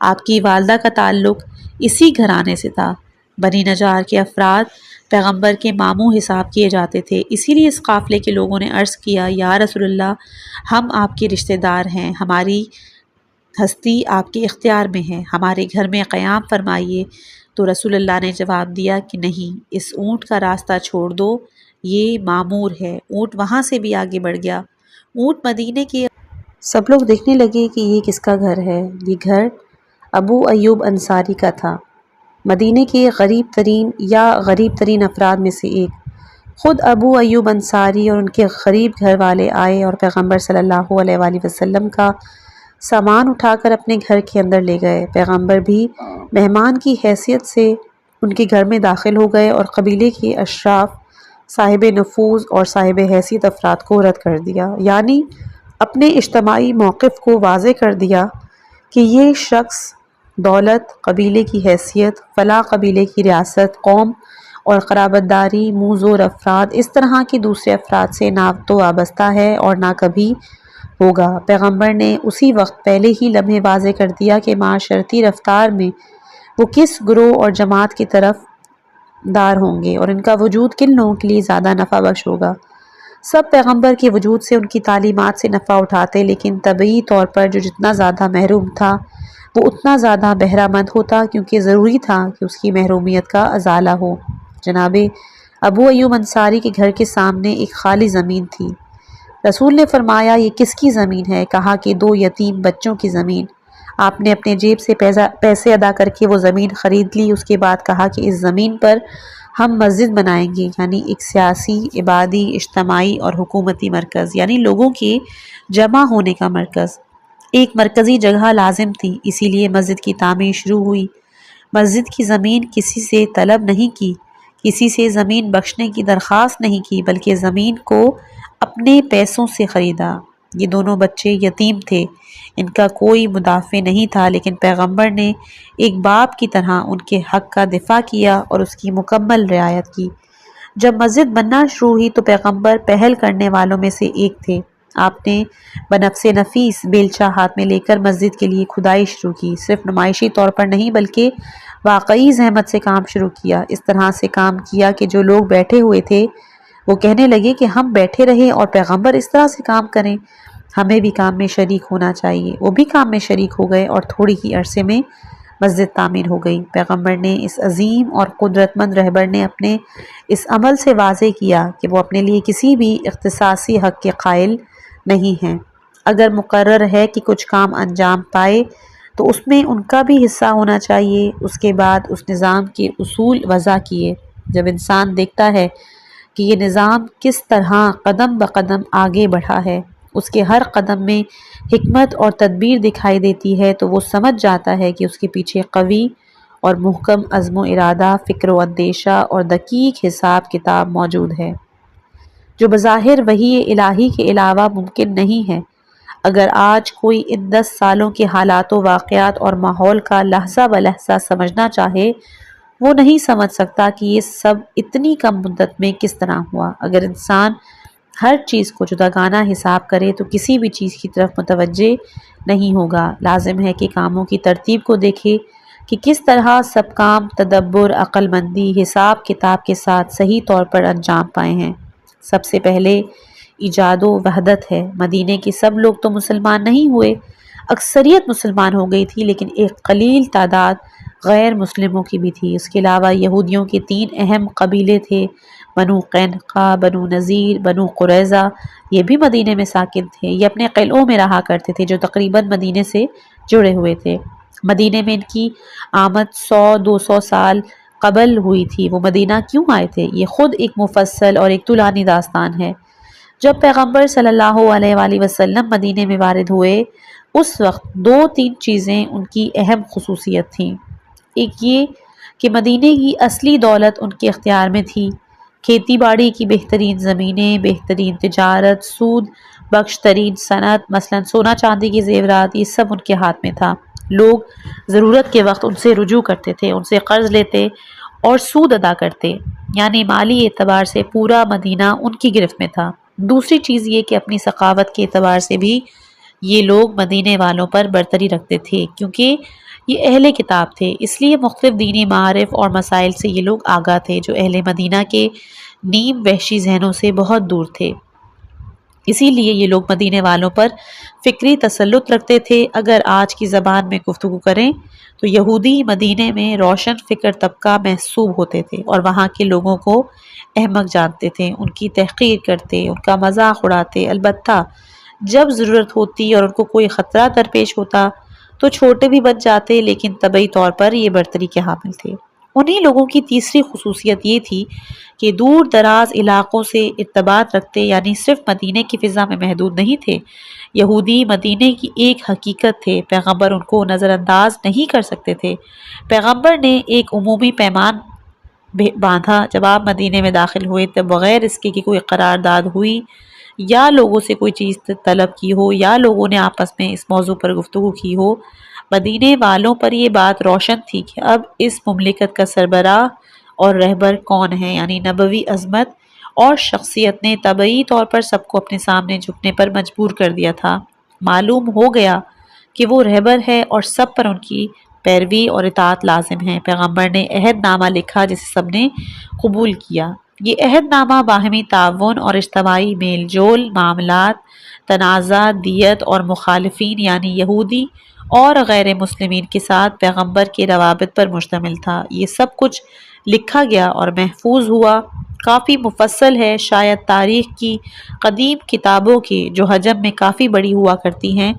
آپ کی والدہ کا تعلق اسی گھرانے سے تھا۔ بنی نجار کے افراد پیغمبر کے ماموں حساب کیے جاتے تھے، اسی لیے اس قافلے کے لوگوں نے عرض کیا، یا رسول اللہ، ہم آپ کے رشتہ دار ہیں، ہماری ہستی آپ کے اختیار میں ہے، ہمارے گھر میں قیام فرمائیے۔ تو رسول اللہ نے جواب دیا کہ نہیں، اس اونٹ کا راستہ چھوڑ دو، یہ معمور ہے۔ اونٹ وہاں سے بھی آگے بڑھ گیا۔ اونٹ مدینے کے سب لوگ دیکھنے لگے کہ یہ کس کا گھر ہے۔ یہ گھر ابو ایوب انصاری کا تھا، مدینے کے غریب ترین افراد میں سے ایک۔ خود ابو ایوب انصاری اور ان کے غریب گھر والے آئے اور پیغمبر صلی اللہ علیہ وآلہ وسلم کا سامان اٹھا کر اپنے گھر کے اندر لے گئے۔ پیغمبر بھی مہمان کی حیثیت سے ان کے گھر میں داخل ہو گئے اور قبیلے کے اشراف، صاحب نفوذ اور صاحب حیثیت افراد کو رد کر دیا، یعنی اپنے اجتماعی موقف کو واضح کر دیا کہ یہ شخص دولت، قبیلے کی حیثیت، فلاں قبیلے کی ریاست، قوم اور قرابت داری، منہ زور افراد، اس طرح کے دوسرے افراد سے نہ تو وابستہ ہے اور نہ کبھی ہوگا۔ پیغمبر نے اسی وقت پہلے ہی لمحے واضح کر دیا کہ معاشرتی رفتار میں وہ کس گروہ اور جماعت کی طرف دار ہوں گے اور ان کا وجود کن لوگوں کے لیے زیادہ نفع بخش ہوگا۔ سب پیغمبر کے وجود سے، ان کی تعلیمات سے نفع اٹھاتے، لیکن طبعی طور پر جو جتنا زیادہ محروم تھا وہ اتنا زیادہ بہرہ مند ہوتا، کیونکہ ضروری تھا کہ اس کی محرومیت کا ازالہ ہو۔ جناب ابو ایوب انصاری کے گھر کے سامنے ایک خالی زمین تھی۔ رسول نے فرمایا، یہ کس کی زمین ہے؟ کہا کہ 2 یتیم بچوں کی زمین۔ آپ نے اپنے جیب سے پیسے ادا کر کے وہ زمین خرید لی۔ اس کے بعد کہا کہ اس زمین پر ہم مسجد بنائیں گے، یعنی ایک سیاسی، عبادی، اجتماعی اور حکومتی مرکز، یعنی لوگوں کے جمع ہونے کا مرکز۔ ایک مرکزی جگہ لازم تھی، اسی لیے مسجد کی تعمیر شروع ہوئی۔ مسجد کی زمین کسی سے طلب نہیں کی، کسی سے زمین بخشنے کی درخواست نہیں کی، بلکہ زمین کو اپنے پیسوں سے خریدا۔ یہ دونوں بچے یتیم تھے، ان کا کوئی مدافع نہیں تھا، لیکن پیغمبر نے ایک باپ کی طرح ان کے حق کا دفاع کیا اور اس کی مکمل رعایت کی۔ جب مسجد بننا شروع ہوئی تو پیغمبر پہل کرنے والوں میں سے ایک تھے۔ آپ نے بنفس نفیس بیلچہ ہاتھ میں لے کر مسجد کے لیے کھدائی شروع کی، صرف نمائشی طور پر نہیں بلکہ واقعی زحمت سے کام شروع کیا۔ اس طرح سے کام کیا کہ جو لوگ بیٹھے ہوئے تھے وہ کہنے لگے کہ ہم بیٹھے رہیں اور پیغمبر اس طرح سے کام کریں، ہمیں بھی کام میں شریک ہونا چاہیے۔ وہ بھی کام میں شریک ہو گئے اور تھوڑی ہی عرصے میں مسجد تعمیر ہو گئی۔ پیغمبر نے، اس عظیم اور قدرت مند رہبر نے اپنے اس عمل سے واضح کیا کہ وہ اپنے لیے کسی بھی اختصاصی حق کے قائل نہیں ہیں۔ اگر مقرر ہے کہ کچھ کام انجام پائے تو اس میں ان کا بھی حصہ ہونا چاہیے۔ اس کے بعد اس نظام کے اصول وضع کیے۔ جب انسان دیکھتا ہے کہ یہ نظام کس طرح قدم بقدم آگے بڑھا ہے، اس کے ہر قدم میں حکمت اور تدبیر دکھائی دیتی ہے، تو وہ سمجھ جاتا ہے کہ اس کے پیچھے قوی اور محکم عزم و ارادہ، فکر و اندیشہ اور دقیق حساب کتاب موجود ہے، جو بظاہر وحی الہی کے علاوہ ممکن نہیں ہے۔ اگر آج کوئی ان 10 سالوں کے حالات و واقعات اور ماحول کا لحظہ بلحظہ سمجھنا چاہے، وہ نہیں سمجھ سکتا کہ یہ سب اتنی کم مدت میں کس طرح ہوا۔ اگر انسان ہر چیز کو جداگانہ حساب کرے تو کسی بھی چیز کی طرف متوجہ نہیں ہوگا۔ لازم ہے کہ کاموں کی ترتیب کو دیکھے کہ کس طرح سب کام تدبر، عقل مندی، حساب کتاب کے ساتھ صحیح طور پر انجام پائے ہیں۔ سب سے پہلے ایجاد و وحدت ہے۔ مدینے کے سب لوگ تو مسلمان نہیں ہوئے، اکثریت مسلمان ہو گئی تھی، لیکن ایک قلیل تعداد غیر مسلموں کی بھی تھی۔ اس کے علاوہ یہودیوں کے 3 اہم قبیلے تھے، بنو قینقاع، بنو نذیر، بنو قریظہ۔ یہ بھی مدینے میں ساکن تھے۔ یہ اپنے قلعوں میں رہا کرتے تھے جو تقریباً مدینے سے جڑے ہوئے تھے۔ مدینے میں ان کی آمد 100-200 سال قبل ہوئی تھی۔ وہ مدینہ کیوں آئے تھے؟ یہ خود ایک مفصل اور ایک طولانی داستان ہے۔ جب پیغمبر صلی اللہ علیہ وآلہ وسلم مدینے میں وارد ہوئے، اس وقت 2-3 چیزیں ان کی اہم خصوصیت تھیں۔ ایک یہ کہ مدینے کی اصلی دولت ان کے اختیار میں تھی۔ کھیتی باڑی کی بہترین زمینیں، بہترین تجارت، سود بخش ترین صنعت، مثلا سونا چاندی کے زیورات، یہ سب ان کے ہاتھ میں تھا۔ لوگ ضرورت کے وقت ان سے رجوع کرتے تھے، ان سے قرض لیتے اور سود ادا کرتے، یعنی مالی اعتبار سے پورا مدینہ ان کی گرفت میں تھا۔ دوسری چیز یہ کہ اپنی ثقافت کے اعتبار سے بھی یہ لوگ مدینے والوں پر برتری رکھتے تھے، کیونکہ یہ اہل کتاب تھے، اس لیے مختلف دینی معارف اور مسائل سے یہ لوگ آگاہ تھے، جو اہل مدینہ کے نیم وحشی ذہنوں سے بہت دور تھے۔ اسی لیے یہ لوگ مدینے والوں پر فکری تسلط رکھتے تھے۔ اگر آج کی زبان میں گفتگو کریں تو یہودی مدینے میں روشن فکر طبقہ محسوب ہوتے تھے اور وہاں کے لوگوں کو احمق جانتے تھے، ان کی تحقیر کرتے، ان کا مذاق اڑاتے۔ البتہ جب ضرورت ہوتی اور ان کو کوئی خطرہ درپیش ہوتا تو چھوٹے بھی بن جاتے، لیکن طبعی طور پر یہ برتری کے حامل تھے۔ انہی لوگوں کی تیسری خصوصیت یہ تھی کہ دور دراز علاقوں سے ارتباط رکھتے، یعنی صرف مدینے کی فضا میں محدود نہیں تھے۔ یہودی مدینے کی ایک حقیقت تھے، پیغمبر ان کو نظر انداز نہیں کر سکتے تھے۔ پیغمبر نے ایک عمومی پیمان باندھا جب آپ مدینے میں داخل ہوئے، تب بغیر اس کے کہ کوئی قرارداد ہوئی یا لوگوں سے کوئی چیز طلب کی ہو یا لوگوں نے آپس میں اس موضوع پر گفتگو کی ہو، مدینے والوں پر یہ بات روشن تھی کہ اب اس مملکت کا سربراہ اور رہبر کون ہے، یعنی نبوی عظمت اور شخصیت نے طبعی طور پر سب کو اپنے سامنے جھکنے پر مجبور کر دیا تھا۔ معلوم ہو گیا کہ وہ رہبر ہے اور سب پر ان کی پیروی اور اطاعت لازم ہے۔ پیغمبر نے عہد نامہ لکھا جسے سب نے قبول کیا۔ یہ عہد نامہ باہمی تعاون اور اجتماعی میل جول، معاملات، تنازع، دیت اور مخالفین یعنی یہودی اور غیر مسلمین کے ساتھ پیغمبر کے روابط پر مشتمل تھا۔ یہ سب کچھ لکھا گیا اور محفوظ ہوا، کافی مفصل ہے، شاید تاریخ کی قدیم کتابوں کے جو حجم میں کافی بڑی ہوا کرتی ہیں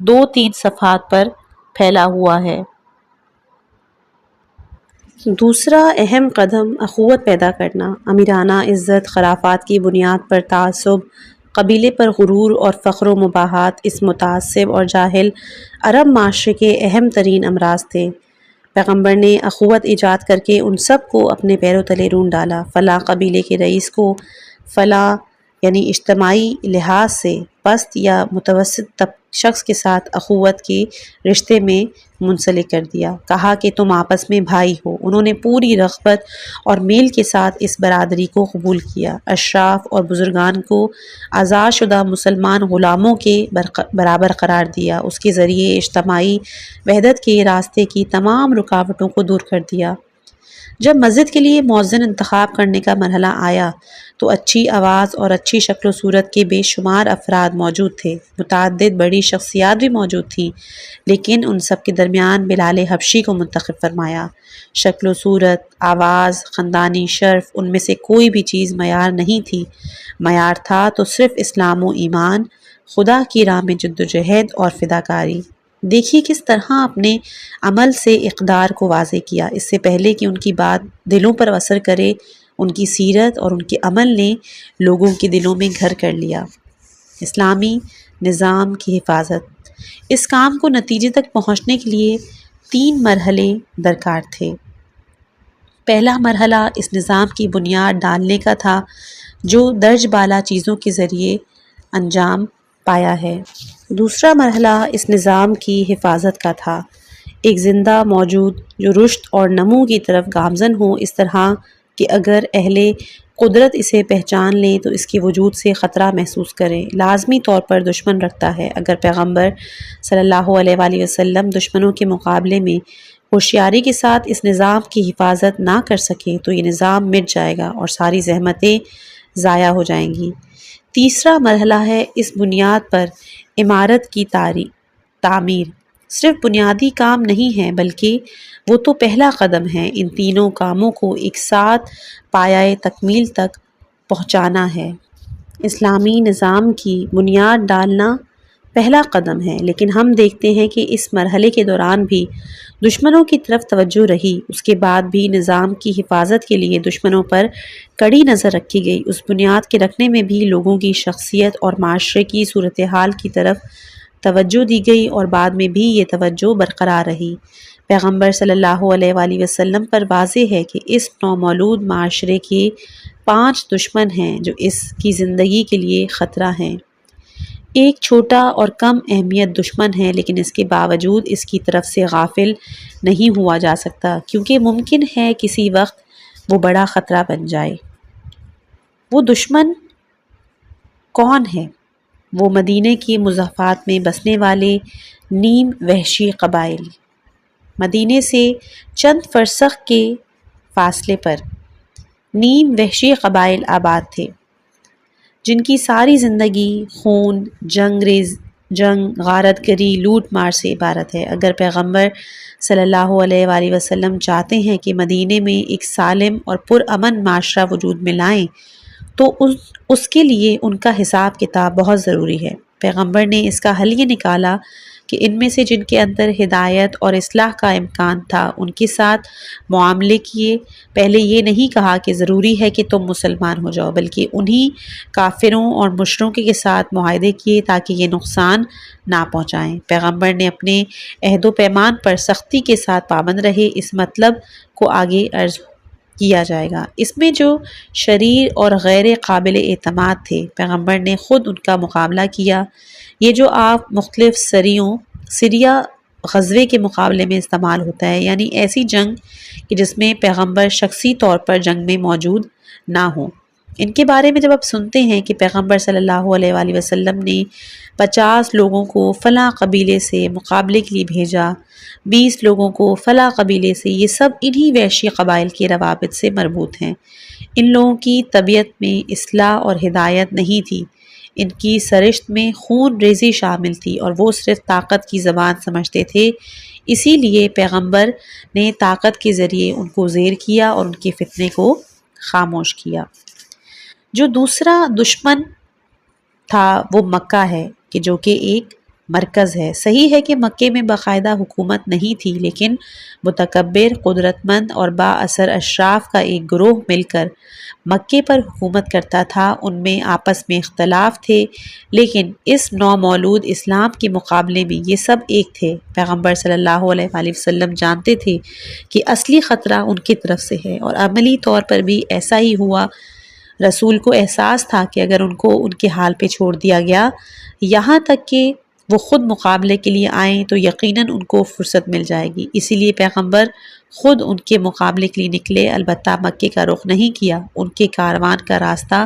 2-3 صفحات پر پھیلا ہوا ہے۔ دوسرا اہم قدم اخوت پیدا کرنا۔ امیرانہ عزت، خرافات کی بنیاد پر تعصب، قبیلے پر غرور اور فخر و مباحات اس متعصب اور جاہل عرب معاشرے کے اہم ترین امراض تھے۔ پیغمبر نے اخوت ایجاد کر کے ان سب کو اپنے پیروں تلے رون ڈالا۔ فلاں قبیلے کے رئیس کو فلاں یعنی اجتماعی لحاظ سے پست یا متوسط شخص کے ساتھ اخوت کے رشتے میں منسلک کر دیا۔ کہا کہ تم آپس میں بھائی ہو۔ انہوں نے پوری رغبت اور میل کے ساتھ اس برادری کو قبول کیا۔ اشراف اور بزرگان کو آزاد شدہ مسلمان غلاموں کے برابر قرار دیا۔ اس کے ذریعے اجتماعی وحدت کے راستے کی تمام رکاوٹوں کو دور کر دیا۔ جب مسجد کے لیے مؤذن انتخاب کرنے کا مرحلہ آیا تو اچھی آواز اور اچھی شکل و صورت کے بے شمار افراد موجود تھے۔ متعدد بڑی شخصیات بھی موجود تھیں، لیکن ان سب کے درمیان بلال حبشی کو منتخب فرمایا۔ شکل و صورت، آواز، خاندانی شرف، ان میں سے کوئی بھی چیز معیار نہیں تھی۔ معیار تھا تو صرف اسلام و ایمان، خدا کی راہ میں جدوجہد اور فداکاری۔ دیکھیے کس طرح اپنے عمل سے اقدار کو واضح کیا۔ اس سے پہلے کہ ان کی بات دلوں پر اثر کرے، ان کی سیرت اور ان کے عمل نے لوگوں کے دلوں میں گھر کر لیا۔ اسلامی نظام کی حفاظت۔ اس کام کو نتیجے تک پہنچنے کے لیے 3 مرحلے درکار تھے۔ پہلا مرحلہ اس نظام کی بنیاد ڈالنے کا تھا جو درج بالا چیزوں کے ذریعے انجام پایا ہے۔ دوسرا مرحلہ اس نظام کی حفاظت کا تھا، ایک زندہ موجود جو رشد اور نمو کی طرف گامزن ہو، اس طرح کہ اگر اہل قدرت اسے پہچان لیں تو اس کے وجود سے خطرہ محسوس کریں۔ لازمی طور پر دشمن رکھتا ہے۔ اگر پیغمبر صلی اللہ علیہ وآلہ وسلم دشمنوں کے مقابلے میں ہوشیاری کے ساتھ اس نظام کی حفاظت نہ کر سکیں تو یہ نظام مٹ جائے گا اور ساری زحمتیں ضائع ہو جائیں گی۔ تیسرا مرحلہ ہے اس بنیاد پر عمارت کی تعریف۔ تعمیر صرف بنیادی کام نہیں ہے بلکہ وہ تو پہلا قدم ہے۔ ان تینوں کاموں کو ایک ساتھ پایۂ تکمیل تک پہنچانا ہے۔ اسلامی نظام کی بنیاد ڈالنا پہلا قدم ہے، لیکن ہم دیکھتے ہیں کہ اس مرحلے کے دوران بھی دشمنوں کی طرف توجہ رہی۔ اس کے بعد بھی نظام کی حفاظت کے لیے دشمنوں پر کڑی نظر رکھی گئی۔ اس بنیاد کے رکھنے میں بھی لوگوں کی شخصیت اور معاشرے کی صورتحال کی طرف توجہ دی گئی، اور بعد میں بھی یہ توجہ برقرار رہی۔ پیغمبر صلی اللہ علیہ وآلہ وسلم پر واضح ہے کہ اس نومولود معاشرے کے 5 دشمن ہیں جو اس کی زندگی کے لیے خطرہ ہیں۔ ایک چھوٹا اور کم اہمیت دشمن ہے، لیکن اس کے باوجود اس کی طرف سے غافل نہیں ہوا جا سکتا، کیونکہ ممکن ہے کسی وقت وہ بڑا خطرہ بن جائے۔ وہ دشمن کون ہے؟ وہ مدینے کے مضافات میں بسنے والے نیم وحشی قبائل۔ مدینے سے چند فرسخ کے فاصلے پر نیم وحشی قبائل آباد تھے، جن کی ساری زندگی خون، جنگ، غارت گری، لوٹ مار سے عبارت ہے۔ اگر پیغمبر صلی اللہ علیہ وآلہ وسلم چاہتے ہیں کہ مدینے میں ایک سالم اور پرامن معاشرہ وجود میں لائیں تو اس کے لیے ان کا حساب کتاب بہت ضروری ہے۔ پیغمبر نے اس کا حل یہ نکالا کہ ان میں سے جن کے اندر ہدایت اور اصلاح کا امکان تھا ان کے ساتھ معاملے کیے۔ پہلے یہ نہیں کہا کہ ضروری ہے کہ تم مسلمان ہو جاؤ، بلکہ انہی کافروں اور مشرکوں کے ساتھ معاہدے کیے تاکہ یہ نقصان نہ پہنچائیں۔ پیغمبر نے اپنے عہد و پیمان پر سختی کے ساتھ پابند رہے۔ اس مطلب کو آگے عرض کیا جائے گا۔ اس میں جو شریر اور غیر قابل اعتماد تھے، پیغمبر نے خود ان کا مقابلہ کیا۔ یہ جو آپ مختلف سریہ غزوے کے مقابلے میں استعمال ہوتا ہے، یعنی ایسی جنگ کہ جس میں پیغمبر شخصی طور پر جنگ میں موجود نہ ہوں۔ ان کے بارے میں جب آپ سنتے ہیں کہ پیغمبر صلی اللہ علیہ وآلہ وسلم نے 50 لوگوں کو فلاں قبیلے سے مقابلے کے لیے بھیجا، 20 لوگوں کو فلاں قبیلے سے، یہ سب انہی وحشی قبائل کے روابط سے مربوط ہیں۔ ان لوگوں کی طبیعت میں اصلاح اور ہدایت نہیں تھی، ان کی سرشت میں خون ریزی شامل تھی، اور وہ صرف طاقت کی زبان سمجھتے تھے۔ اسی لیے پیغمبر نے طاقت کے ذریعے ان کو زیر کیا اور ان کے فتنے کو خاموش کیا۔ جو دوسرا دشمن تھا وہ مکہ ہے، کہ جو کہ ایک مرکز ہے۔ صحیح ہے کہ مکے میں باقاعدہ حکومت نہیں تھی، لیکن متکبر، قدرت مند اور با اثر اشراف کا ایک گروہ مل کر مکے پر حکومت کرتا تھا۔ ان میں آپس میں اختلاف تھے، لیکن اس نومولود اسلام کے مقابلے میں یہ سب ایک تھے۔ پیغمبر صلی اللہ علیہ وآلہ وسلم جانتے تھے کہ اصلی خطرہ ان کی طرف سے ہے، اور عملی طور پر بھی ایسا ہی ہوا۔ رسول کو احساس تھا کہ اگر ان کو ان کے حال پہ چھوڑ دیا گیا، یہاں تک کہ وہ خود مقابلے کے لیے آئیں، تو یقیناً ان کو فرصت مل جائے گی۔ اسی لیے پیغمبر خود ان کے مقابلے کے لیے نکلے، البتہ مکے کا رخ نہیں کیا۔ ان کے کاروان کا راستہ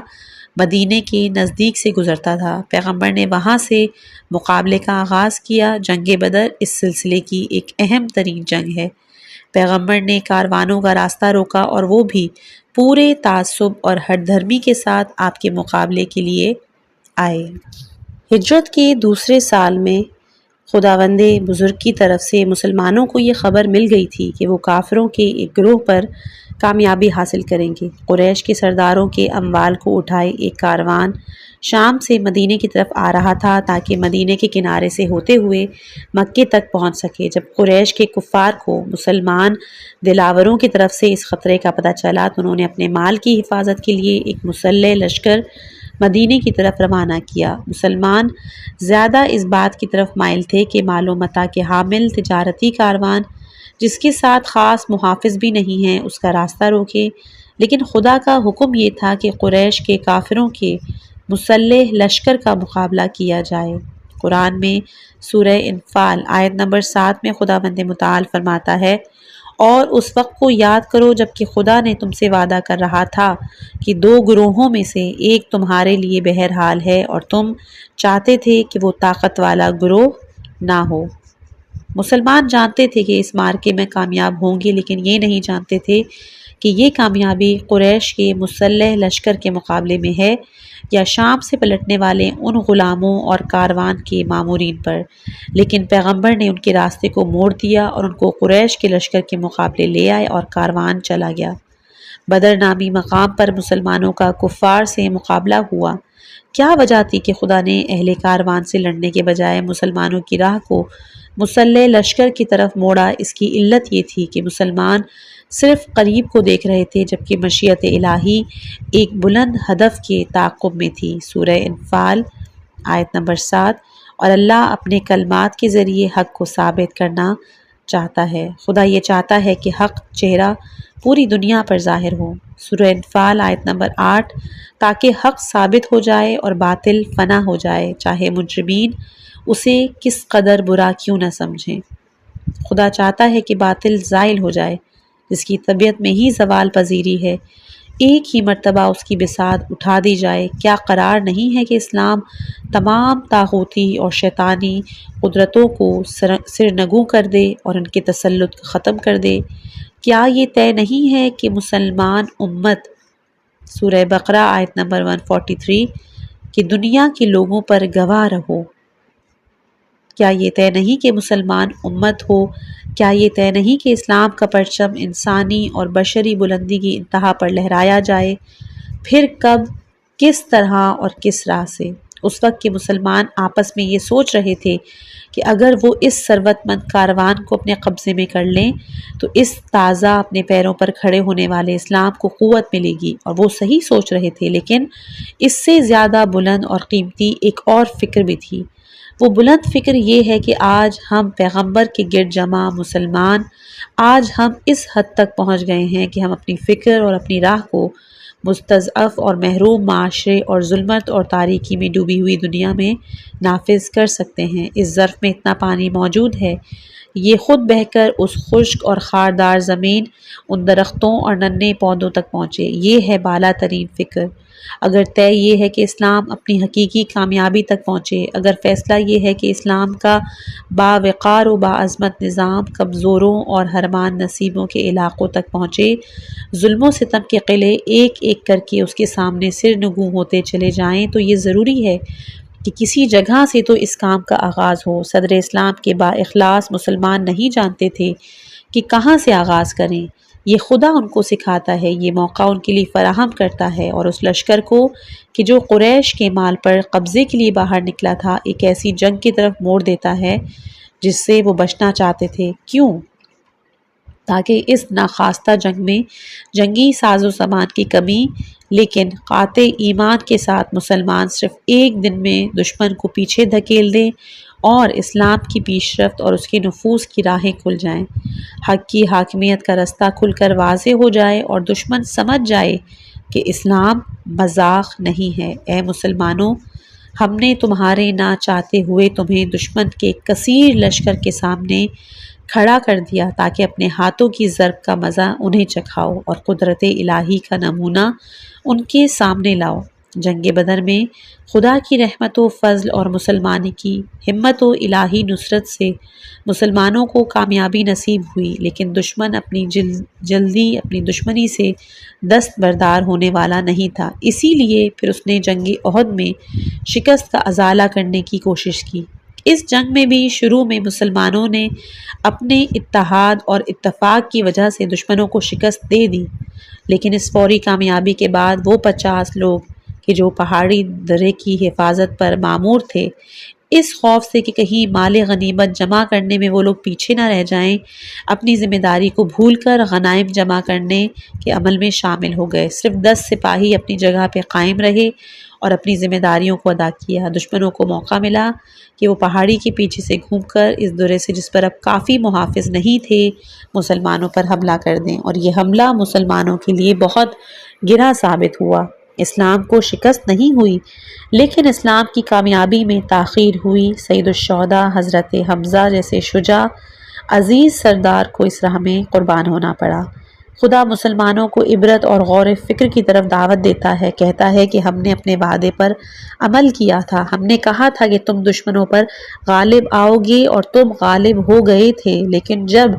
مدینے کے نزدیک سے گزرتا تھا۔ پیغمبر نے وہاں سے مقابلے کا آغاز کیا۔ جنگ بدر اس سلسلے کی ایک اہم ترین جنگ ہے۔ پیغمبر نے کاروانوں کا راستہ روکا، اور وہ بھی پورے تعصب اور ہٹ دھرمی کے ساتھ آپ کے مقابلے کے لیے آئے۔ ہجرت کے دوسرے سال میں خداوند بزرگ کی طرف سے مسلمانوں کو یہ خبر مل گئی تھی کہ وہ کافروں کے ایک گروہ پر کامیابی حاصل کریں گے۔ قریش کے سرداروں کے اموال کو اٹھائے ایک کاروان شام سے مدینے کی طرف آ رہا تھا تاکہ مدینے کے کنارے سے ہوتے ہوئے مکے تک پہنچ سکے۔ جب قریش کے کفار کو مسلمان دلاوروں کی طرف سے اس خطرے کا پتہ چلا تو انہوں نے اپنے مال کی حفاظت کے لیے ایک مسلح لشکر مدینے کی طرف روانہ کیا۔ مسلمان زیادہ اس بات کی طرف مائل تھے کہ مال و متاع کے حامل تجارتی کاروان جس کے ساتھ خاص محافظ بھی نہیں ہیں اس کا راستہ روکے، لیکن خدا کا حکم یہ تھا کہ قریش کے کافروں کے مسلح لشکر کا مقابلہ کیا جائے۔ قرآن میں سورہ انفال آیت نمبر 7 میں خداوند متعال فرماتا ہے، اور اس وقت کو یاد کرو جب کہ خدا نے تم سے وعدہ کر رہا تھا کہ 2 گروہوں میں سے ایک تمہارے لیے بہرحال ہے، اور تم چاہتے تھے کہ وہ طاقت والا گروہ نہ ہو۔ مسلمان جانتے تھے کہ اس مارکے میں کامیاب ہوں گے، لیکن یہ نہیں جانتے تھے کہ یہ کامیابی قریش کے مسلح لشکر کے مقابلے میں ہے یا شام سے پلٹنے والے ان غلاموں اور کاروان کے مامورین پر، لیکن پیغمبر نے ان کے راستے کو موڑ دیا اور ان کو قریش کے لشکر کے مقابلے لے آئے اور کاروان چلا گیا۔ بدر نامی مقام پر مسلمانوں کا کفار سے مقابلہ ہوا۔ کیا وجہ تھی کہ خدا نے اہل کاروان سے لڑنے کے بجائے مسلمانوں کی راہ کو مسلح لشکر کی طرف موڑا؟ اس کی علت یہ تھی کہ مسلمان صرف قریب کو دیکھ رہے تھے جبکہ مشیت الہی ایک بلند ہدف کے تعاقب میں تھی۔ سورہ انفال آیت نمبر 7۔ اور اللہ اپنے کلمات کے ذریعے حق کو ثابت کرنا چاہتا ہے۔ خدا یہ چاہتا ہے کہ حق چہرہ پوری دنیا پر ظاہر ہو۔ سورہ انفال آیت نمبر 8، تاکہ حق ثابت ہو جائے اور باطل فنا ہو جائے، چاہے مجرمین اسے کس قدر برا کیوں نہ سمجھیں۔ خدا چاہتا ہے کہ باطل زائل ہو جائے، جس کی طبیعت میں ہی زوال پذیری ہے، ایک ہی مرتبہ اس کی بساط اٹھا دی جائے۔ کیا قرار نہیں ہے کہ اسلام تمام طاغوتی اور شیطانی قدرتوں کو سرنگوں کر دے اور ان کے تسلط کو ختم کر دے؟ کیا یہ طے نہیں ہے کہ مسلمان امت، سورہ بقرہ آیت نمبر 143، کہ دنیا کے لوگوں پر گواہ رہو؟ کیا یہ طے نہیں کہ مسلمان امت ہو؟ کیا یہ طے نہیں کہ اسلام کا پرچم انسانی اور بشری بلندی کی انتہا پر لہرایا جائے؟ پھر کب، کس طرح اور کس راہ سے؟ اس وقت کے مسلمان آپس میں یہ سوچ رہے تھے کہ اگر وہ اس ثروت مند کاروان کو اپنے قبضے میں کر لیں تو اس تازہ اپنے پیروں پر کھڑے ہونے والے اسلام کو قوت ملے گی، اور وہ صحیح سوچ رہے تھے، لیکن اس سے زیادہ بلند اور قیمتی ایک اور فکر بھی تھی۔ وہ بلند فکر یہ ہے کہ آج ہم پیغمبر کے گرد جمع مسلمان، آج ہم اس حد تک پہنچ گئے ہیں کہ ہم اپنی فکر اور اپنی راہ کو مستضعف اور محروم معاشرے اور ظلمت اور تاریکی میں ڈوبی ہوئی دنیا میں نافذ کر سکتے ہیں۔ اس ظرف میں اتنا پانی موجود ہے، یہ خود بہہ کر اس خشک اور خاردار زمین، ان درختوں اور ننھے پودوں تک پہنچے۔ یہ ہے بالا ترین فکر۔ اگر طے یہ ہے کہ اسلام اپنی حقیقی کامیابی تک پہنچے، اگر فیصلہ یہ ہے کہ اسلام کا باوقار و باعظمت نظام کمزوروں اور حرمان نصیبوں کے علاقوں تک پہنچے، ظلم و ستم کے قلعے ایک ایک کر کے اس کے سامنے سر نگوں ہوتے چلے جائیں، تو یہ ضروری ہے کہ کسی جگہ سے تو اس کام کا آغاز ہو۔ صدر اسلام کے با اخلاص مسلمان نہیں جانتے تھے کہ کہاں سے آغاز کریں۔ یہ خدا ان کو سکھاتا ہے، یہ موقع ان کے لیے فراہم کرتا ہے، اور اس لشکر کو کہ جو قریش کے مال پر قبضے کے لیے باہر نکلا تھا، ایک ایسی جنگ کی طرف موڑ دیتا ہے جس سے وہ بچنا چاہتے تھے۔ کیوں؟ تاکہ اس ناخواستہ جنگ میں جنگی ساز و سامان کی کمی، لیکن قاطع ایمان کے ساتھ مسلمان صرف ایک دن میں دشمن کو پیچھے دھکیل دیں اور اسلام کی پیش رفت اور اس کے نفوذ کی راہیں کھل جائیں، حق کی حاکمیت کا رستہ کھل کر واضح ہو جائے اور دشمن سمجھ جائے کہ اسلام مذاق نہیں ہے۔ اے مسلمانوں، ہم نے تمہارے نہ چاہتے ہوئے تمہیں دشمن کے کثیر لشکر کے سامنے کھڑا کر دیا تاکہ اپنے ہاتھوں کی ضرب کا مزہ انہیں چکھاؤ اور قدرت الہی کا نمونہ ان کے سامنے لاؤ۔ جنگ بدر میں خدا کی رحمت و فضل اور مسلمانی کی ہمت و الہی نصرت سے مسلمانوں کو کامیابی نصیب ہوئی، لیکن دشمن اپنی جلدی اپنی دشمنی سے دستبردار ہونے والا نہیں تھا۔ اسی لیے پھر اس نے جنگ احد میں شکست کا ازالہ کرنے کی کوشش کی۔ اس جنگ میں بھی شروع میں مسلمانوں نے اپنے اتحاد اور اتفاق کی وجہ سے دشمنوں کو شکست دے دی، لیکن اس فوری کامیابی کے بعد وہ 50 لوگ کہ جو پہاڑی درے کی حفاظت پر مامور تھے، اس خوف سے کہ کہیں مال غنیمت جمع کرنے میں وہ لوگ پیچھے نہ رہ جائیں، اپنی ذمہ داری کو بھول کر غنائم جمع کرنے کے عمل میں شامل ہو گئے۔ صرف 10 سپاہی اپنی جگہ پہ قائم رہے اور اپنی ذمہ داریوں کو ادا کیا۔ دشمنوں کو موقع ملا کہ وہ پہاڑی کے پیچھے سے گھوم کر اس درے سے، جس پر اب کافی محافظ نہیں تھے، مسلمانوں پر حملہ کر دیں، اور یہ حملہ مسلمانوں کے لیے بہت گرا ثابت ہوا۔ اسلام کو شکست نہیں ہوئی، لیکن اسلام کی کامیابی میں تاخیر ہوئی۔ سید الشہداء حضرت حمزہ جیسے شجاع عزیز سردار کو اس راہ میں قربان ہونا پڑا۔ خدا مسلمانوں کو عبرت اور غور فکر کی طرف دعوت دیتا ہے، کہتا ہے کہ ہم نے اپنے وعدے پر عمل کیا تھا، ہم نے کہا تھا کہ تم دشمنوں پر غالب آؤ گے اور تم غالب ہو گئے تھے، لیکن جب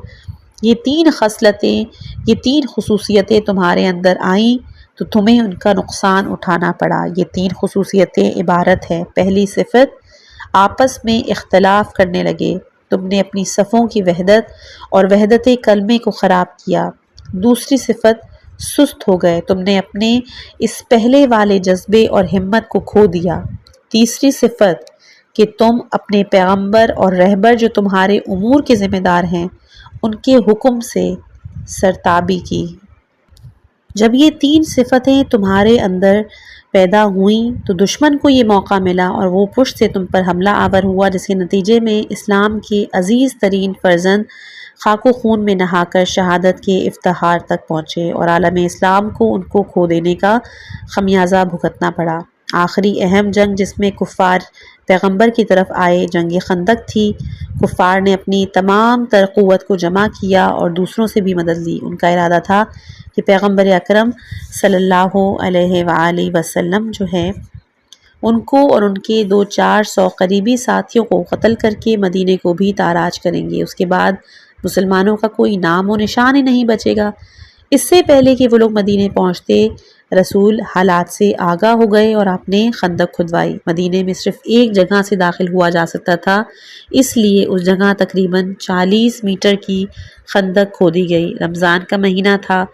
یہ تین خصلتیں، یہ تین خصوصیتیں تمہارے اندر آئیں تو تمہیں ان کا نقصان اٹھانا پڑا۔ یہ تین خصوصیتیں عبارت ہے: پہلی صفت، آپس میں اختلاف کرنے لگے، تم نے اپنی صفوں کی وحدت اور وحدت کلمے کو خراب کیا۔ دوسری صفت، سست ہو گئے، تم نے اپنے اس پہلے والے جذبے اور ہمت کو کھو دیا۔ تیسری صفت کہ تم اپنے پیغمبر اور رہبر جو تمہارے امور کے ذمہ دار ہیں ان کے حکم سے سرتابی کی۔ جب یہ تین صفتیں تمہارے اندر پیدا ہوئیں تو دشمن کو یہ موقع ملا اور وہ پشت سے تم پر حملہ آور ہوا، جس کے نتیجے میں اسلام کے عزیز ترین فرزند خاک و خون میں نہا کر شہادت کے افتخار تک پہنچے اور عالم اسلام کو ان کو کھو دینے کا خمیازہ بھگتنا پڑا۔ آخری اہم جنگ جس میں کفار پیغمبر کی طرف آئے جنگ خندق تھی۔ کفار نے اپنی تمام تر قوت کو جمع کیا اور دوسروں سے بھی مدد لی۔ ان کا ارادہ تھا کہ پیغمبر اکرم صلی اللہ علیہ وآلہ وسلم جو ہے ان کو اور ان کے 200-400 قریبی ساتھیوں کو قتل کر کے مدینے کو بھی تاراج کریں گے۔ اس کے بعد مسلمانوں کا کوئی نام و نشان ہی نہیں بچے گا۔ اس سے پہلے کہ وہ لوگ مدینے پہنچتے، رسول حالات سے آگاہ ہو گئے اور آپ نے خندق کھدوائی۔ مدینے میں صرف ایک جگہ سے داخل ہوا جا سکتا تھا، اس لیے اس جگہ تقریباً 40 میٹر کی خندق کھودی گئی۔ رمضان کا مہینہ تھا،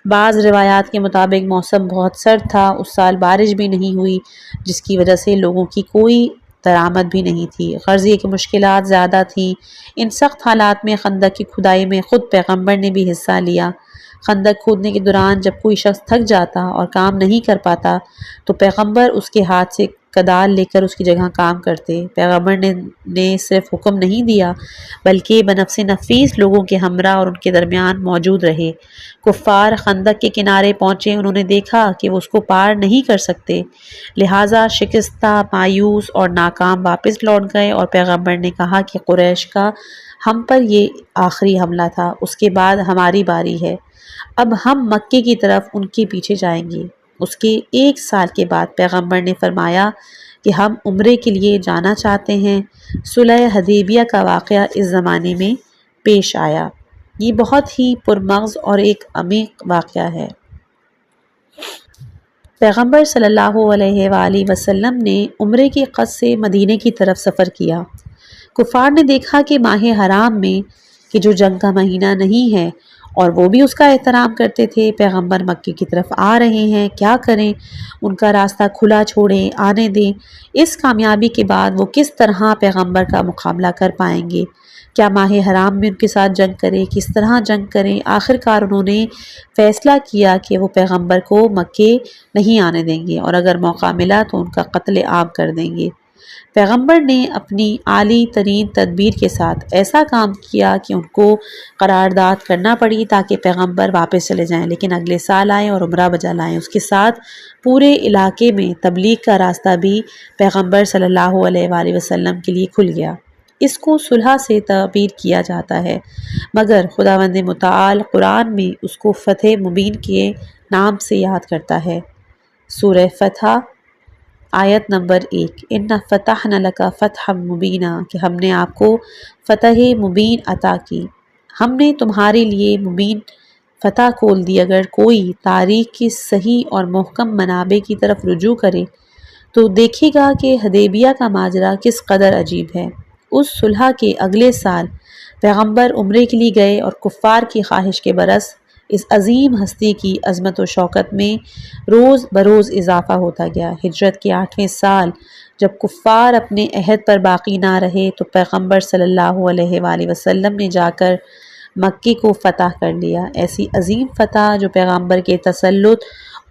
بعض روایات کے مطابق موسم بہت سرد تھا، اس سال بارش بھی نہیں ہوئی جس کی وجہ سے لوگوں کی کوئی درآمد بھی نہیں تھی، غرض یہ کہ مشکلات زیادہ تھیں۔ ان سخت حالات میں خندق کی کھدائی میں خود پیغمبر نے بھی حصہ لیا۔ خندق کھودنے کے دوران جب کوئی شخص تھک جاتا اور کام نہیں کر پاتا تو پیغمبر اس کے ہاتھ سے کدال لے کر اس کی جگہ کام کرتے۔ پیغمبر نے صرف حکم نہیں دیا بلکہ بنفس نفیس لوگوں کے ہمراہ اور ان کے درمیان موجود رہے۔ کفار خندق کے کنارے پہنچے، انہوں نے دیکھا کہ وہ اس کو پار نہیں کر سکتے، لہٰذا شکستہ، مایوس اور ناکام واپس لوٹ گئے اور پیغمبر نے کہا کہ قریش کا ہم پر یہ آخری حملہ تھا، اس کے بعد ہماری باری ہے، اب ہم مکے کی طرف ان کے پیچھے جائیں گے۔ اس کے 1 سال کے بعد پیغمبر نے فرمایا کہ ہم عمرے کے لیے جانا چاہتے ہیں۔ صلح حدیبیہ کا واقعہ اس زمانے میں پیش آیا۔ یہ بہت ہی پرمغز اور ایک عمیق واقعہ ہے۔ پیغمبر صلی اللہ علیہ وآلہ وسلم نے عمرے کے قصد سے مدینے کی طرف سفر کیا۔ کفار نے دیکھا کہ ماہ حرام میں کہ جو جنگ کا مہینہ نہیں ہے اور وہ بھی اس کا احترام کرتے تھے، پیغمبر مکے کی طرف آ رہے ہیں، کیا کریں؟ ان کا راستہ کھلا چھوڑیں، آنے دیں۔ اس کامیابی کے بعد وہ کس طرح پیغمبر کا مقابلہ کر پائیں گے؟ کیا ماہ حرام میں ان کے ساتھ جنگ کریں؟ کس طرح جنگ کریں؟ آخر کار انہوں نے فیصلہ کیا کہ وہ پیغمبر کو مکے نہیں آنے دیں گے اور اگر موقع ملا تو ان کا قتل عام کر دیں گے۔ پیغمبر نے اپنی عالی ترین تدبیر کے ساتھ ایسا کام کیا کہ ان کو قرارداد کرنا پڑی تاکہ پیغمبر واپس چلے جائیں، لیکن اگلے سال آئیں اور عمرہ بجا لائیں۔ اس کے ساتھ پورے علاقے میں تبلیغ کا راستہ بھی پیغمبر صلی اللہ علیہ وآلہ وسلم کے لیے کھل گیا۔ اس کو صلح سے تعبیر کیا جاتا ہے، مگر خداوند متعال قرآن میں اس کو فتح مبین کے نام سے یاد کرتا ہے۔ سورہ فتح آیت نمبر 1، اِنَّا فَتَحْنَا لَكَ فَتْحًا مُبِینًا، کہ ہم نے آپ کو فتح مبین عطا کی، ہم نے تمہارے لیے مبین فتح کھول دی۔ اگر کوئی تاریخ کی صحیح اور محکم منابع کی طرف رجوع کرے تو دیکھے گا کہ حدیبیہ کا ماجرا کس قدر عجیب ہے۔ اس صلح کے اگلے سال پیغمبر عمرے کے لیے گئے اور کفار کی خواہش کے برس اس عظیم ہستی کی عظمت و شوکت میں روز بروز اضافہ ہوتا گیا۔ ہجرت کے 8ویں سال جب کفار اپنے عہد پر باقی نہ رہے تو پیغمبر صلی اللہ علیہ وآلہ وسلم نے جا کر مکے کو فتح کر لیا۔ ایسی عظیم فتح جو پیغمبر کے تسلط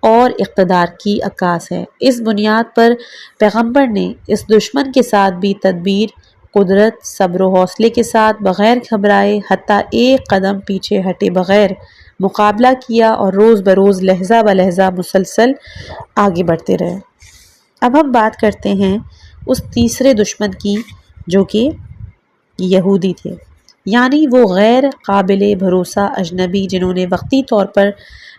اور اقتدار کی عکاس ہے۔ اس بنیاد پر پیغمبر نے اس دشمن کے ساتھ بھی تدبیر، قدرت، صبر و حوصلے کے ساتھ بغیر گھبرائے، حتیٰ ایک قدم پیچھے ہٹے بغیر مقابلہ کیا اور روز بروز لحظہ بلحظہ مسلسل آگے بڑھتے رہے۔ اب ہم بات کرتے ہیں اس تیسرے دشمن کی جو کہ یہودی تھے، یعنی وہ غیر قابل بھروسہ اجنبی جنہوں نے وقتی طور پر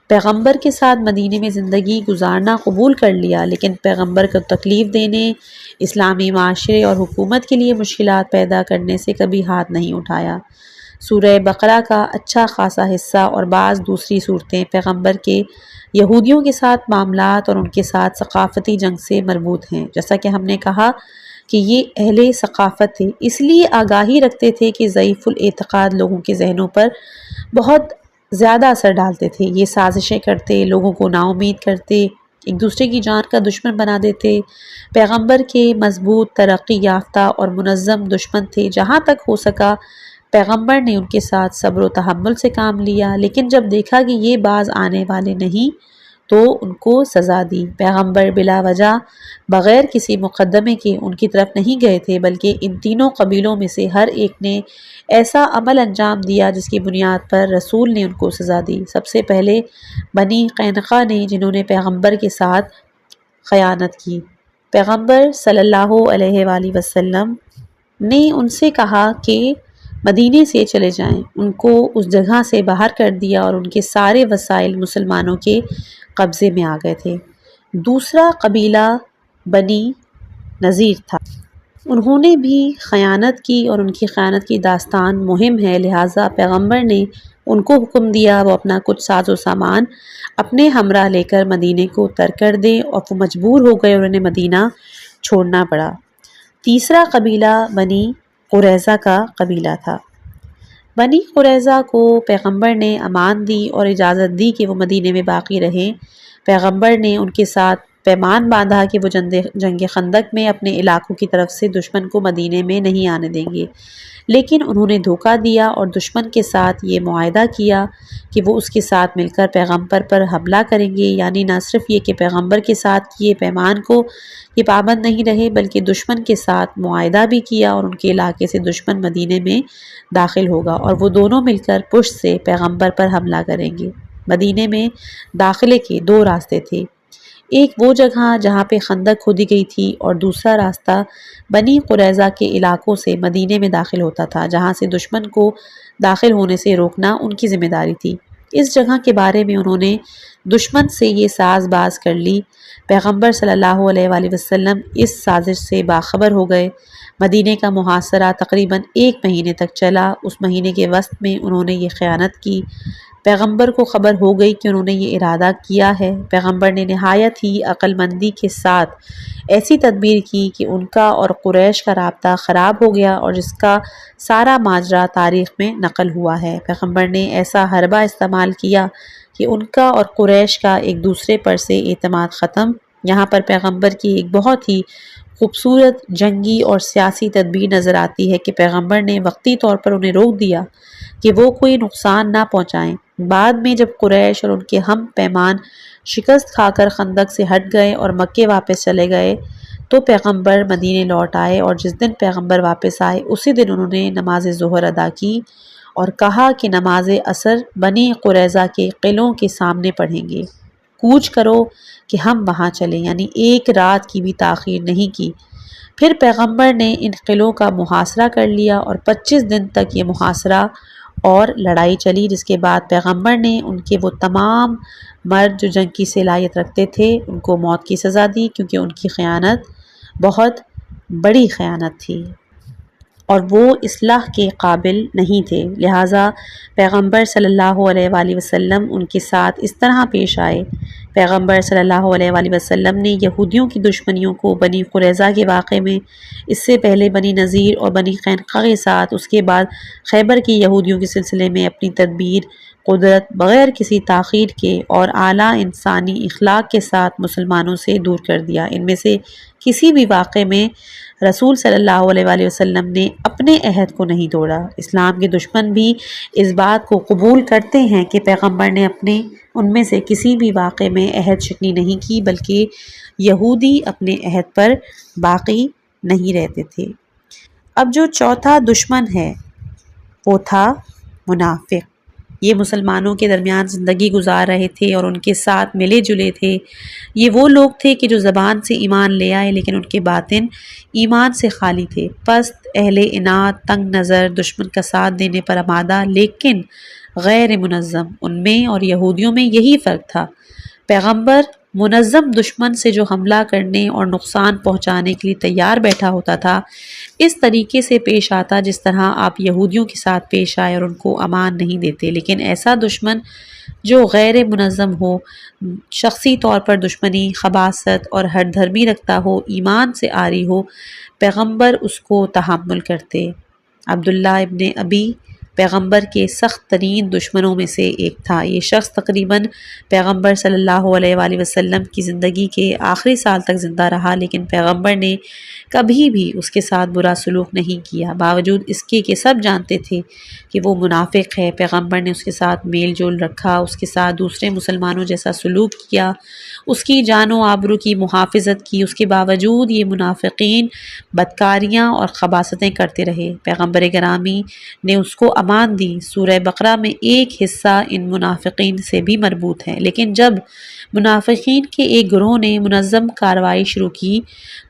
پیغمبر کے ساتھ مدینے میں زندگی گزارنا قبول کر لیا، لیکن پیغمبر کو تکلیف دینے، اسلامی معاشرے اور حکومت کے لیے مشکلات پیدا کرنے سے کبھی ہاتھ نہیں اٹھایا۔ سورہ بقرہ کا اچھا خاصا حصہ اور بعض دوسری صورتیں پیغمبر کے یہودیوں کے ساتھ معاملات اور ان کے ساتھ ثقافتی جنگ سے مربوط ہیں۔ جیسا کہ ہم نے کہا کہ یہ اہل ثقافت تھے، اس لیے آگاہی رکھتے تھے کہ ضعیف الاعتقاد لوگوں کے ذہنوں پر بہت زیادہ اثر ڈالتے تھے۔ یہ سازشیں کرتے، لوگوں کو نا امید کرتے، ایک دوسرے کی جان کا دشمن بنا دیتے۔ پیغمبر کے مضبوط، ترقی یافتہ اور منظم دشمن تھے۔ جہاں تک ہو سکا پیغمبر نے ان کے ساتھ صبر و تحمل سے کام لیا، لیکن جب دیکھا کہ یہ باز آنے والے نہیں تو ان کو سزا دی۔ پیغمبر بلا وجہ بغیر کسی مقدمے کے ان کی طرف نہیں گئے تھے، بلکہ ان تینوں قبیلوں میں سے ہر ایک نے ایسا عمل انجام دیا جس کی بنیاد پر رسول نے ان کو سزا دی۔ سب سے پہلے بنی قینقاع نے، جنہوں نے پیغمبر کے ساتھ خیانت کی۔ پیغمبر صلی اللہ علیہ وآلہ وسلم نے ان سے کہا کہ مدینے سے چلے جائیں، ان کو اس جگہ سے باہر کر دیا اور ان کے سارے وسائل مسلمانوں کے قبضے میں آ گئے تھے۔ دوسرا قبیلہ بنی نذیر تھا، انہوں نے بھی خیانت کی اور ان کی خیانت کی داستان مہم ہے، لہٰذا پیغمبر نے ان کو حکم دیا وہ اپنا کچھ ساز و سامان اپنے ہمراہ لے کر مدینے کو ترک کر دیں، اور وہ مجبور ہو گئے اور انہیں مدینہ چھوڑنا پڑا۔ تیسرا قبیلہ بنی قریظہ کا قبیلہ تھا۔ بنی قریظہ کو پیغمبر نے امان دی اور اجازت دی کہ وہ مدینے میں باقی رہیں۔ پیغمبر نے ان کے ساتھ پیمان باندھا کہ وہ جنگ خندق میں اپنے علاقوں کی طرف سے دشمن کو مدینے میں نہیں آنے دیں گے، لیکن انہوں نے دھوکہ دیا اور دشمن کے ساتھ یہ معاہدہ کیا کہ وہ اس کے ساتھ مل کر پیغمبر پر حملہ کریں گے، یعنی نہ صرف یہ کہ پیغمبر کے ساتھ کیے پیمان کو یہ پابند نہیں رہے، بلکہ دشمن کے ساتھ معاہدہ بھی کیا اور ان کے علاقے سے دشمن مدینے میں داخل ہوگا اور وہ دونوں مل کر پشت سے پیغمبر پر حملہ کریں گے۔ مدینے میں داخلے کے دو راستے تھے، ایک وہ جگہ جہاں پہ خندق کھودی گئی تھی اور دوسرا راستہ بنی قریظہ کے علاقوں سے مدینے میں داخل ہوتا تھا، جہاں سے دشمن کو داخل ہونے سے روکنا ان کی ذمہ داری تھی۔ اس جگہ کے بارے میں انہوں نے دشمن سے یہ ساز باز کر لی۔ پیغمبر صلی اللہ علیہ وآلہ وسلم اس سازش سے باخبر ہو گئے۔ مدینے کا محاصرہ تقریباً 1 مہینے تک چلا۔ اس مہینے کے وسط میں انہوں نے یہ خیانت کی۔ پیغمبر کو خبر ہو گئی کہ انہوں نے یہ ارادہ کیا ہے۔ پیغمبر نے نہایت ہی عقل مندی کے ساتھ ایسی تدبیر کی کہ ان کا اور قریش کا رابطہ خراب ہو گیا، اور جس کا سارا ماجرا تاریخ میں نقل ہوا ہے۔ پیغمبر نے ایسا حربہ استعمال کیا کہ ان کا اور قریش کا ایک دوسرے پر سے اعتماد ختم۔ یہاں پر پیغمبر کی ایک بہت ہی خوبصورت جنگی اور سیاسی تدبیر نظر آتی ہے کہ پیغمبر نے وقتی طور پر انہیں روک دیا کہ وہ کوئی نقصان نہ پہنچائیں۔ بعد میں جب قریش اور ان کے ہم پیمان شکست کھا کر خندق سے ہٹ گئے اور مکے واپس چلے گئے تو پیغمبر مدینے لوٹ آئے، اور جس دن پیغمبر واپس آئے اسی دن انہوں نے نماز ظہر ادا کی اور کہا کہ نماز عصر بنی قریظہ کے قلعوں کے سامنے پڑھیں گے، کوچ کرو کہ ہم وہاں چلیں، یعنی 1 رات کی بھی تاخیر نہیں کی۔ پھر پیغمبر نے ان قلعوں کا محاصرہ کر لیا اور 25 دن تک یہ محاصرہ اور لڑائی چلی، جس کے بعد پیغمبر نے ان کے وہ تمام مرد جو جنگ کی صلاحیت رکھتے تھے ان کو موت کی سزا دی، کیونکہ ان کی خیانت بہت بڑی خیانت تھی اور وہ اصلاح کے قابل نہیں تھے، لہٰذا پیغمبر صلی اللہ علیہ وآلہ وسلم ان کے ساتھ اس طرح پیش آئے۔ پیغمبر صلی اللہ علیہ وآلہ وسلم نے یہودیوں کی دشمنیوں کو بنی قریظہ کے واقعے میں، اس سے پہلے بنی نذیر اور بنی قینقاع کے ساتھ، اس کے بعد خیبر کی یہودیوں کے سلسلے میں اپنی تدبیر، قدرت، بغیر کسی تاخیر کے اور اعلیٰ انسانی اخلاق کے ساتھ مسلمانوں سے دور کر دیا۔ ان میں سے کسی بھی واقعے میں رسول صلی اللہ علیہ وآلہ وسلم نے اپنے عہد کو نہیں توڑا۔ اسلام کے دشمن بھی اس بات کو قبول کرتے ہیں کہ پیغمبر نے اپنے ان میں سے کسی بھی واقعے میں عہد شکنی نہیں کی، بلکہ یہودی اپنے عہد پر باقی نہیں رہتے تھے۔ اب جو چوتھا دشمن ہے وہ تھا منافق۔ یہ مسلمانوں کے درمیان زندگی گزار رہے تھے اور ان کے ساتھ ملے جلے تھے۔ یہ وہ لوگ تھے کہ جو زبان سے ایمان لے آئے لیکن ان کے باطن ایمان سے خالی تھے، پست، اہل اناد، تنگ نظر، دشمن کا ساتھ دینے پر آمادہ لیکن غیر منظم۔ ان میں اور یہودیوں میں یہی فرق تھا۔ پیغمبر منظم دشمن سے جو حملہ کرنے اور نقصان پہنچانے کے لیے تیار بیٹھا ہوتا تھا، اس طریقے سے پیش آتا جس طرح آپ یہودیوں کے ساتھ پیش آئے اور ان کو امان نہیں دیتے۔ لیکن ایسا دشمن جو غیر منظم ہو، شخصی طور پر دشمنی، خباثت اور ہر دھرمی رکھتا ہو، ایمان سے عاری ہو، پیغمبر اس کو تحمل کرتے۔ عبداللہ ابن ابی پیغمبر کے سخت ترین دشمنوں میں سے ایک تھا۔ یہ شخص تقریباً پیغمبر صلی اللہ علیہ وآلہ وسلم کی زندگی کے آخری سال تک زندہ رہا، لیکن پیغمبر نے کبھی بھی اس کے ساتھ برا سلوک نہیں کیا، باوجود اس کے کہ سب جانتے تھے کہ وہ منافق ہے۔ پیغمبر نے اس کے ساتھ میل جول رکھا، اس کے ساتھ دوسرے مسلمانوں جیسا سلوک کیا، اس کی جان و آبرو کی محافظت کی۔ اس کے باوجود یہ منافقین بدکاریاں اور خباثتیں کرتے رہے۔ پیغمبر گرامی نے اس کو امان دی۔ سورہ بقرہ میں ایک حصہ ان منافقین سے بھی مربوط ہے، لیکن جب منافقین کے ایک گروہ نے منظم کارروائی شروع کی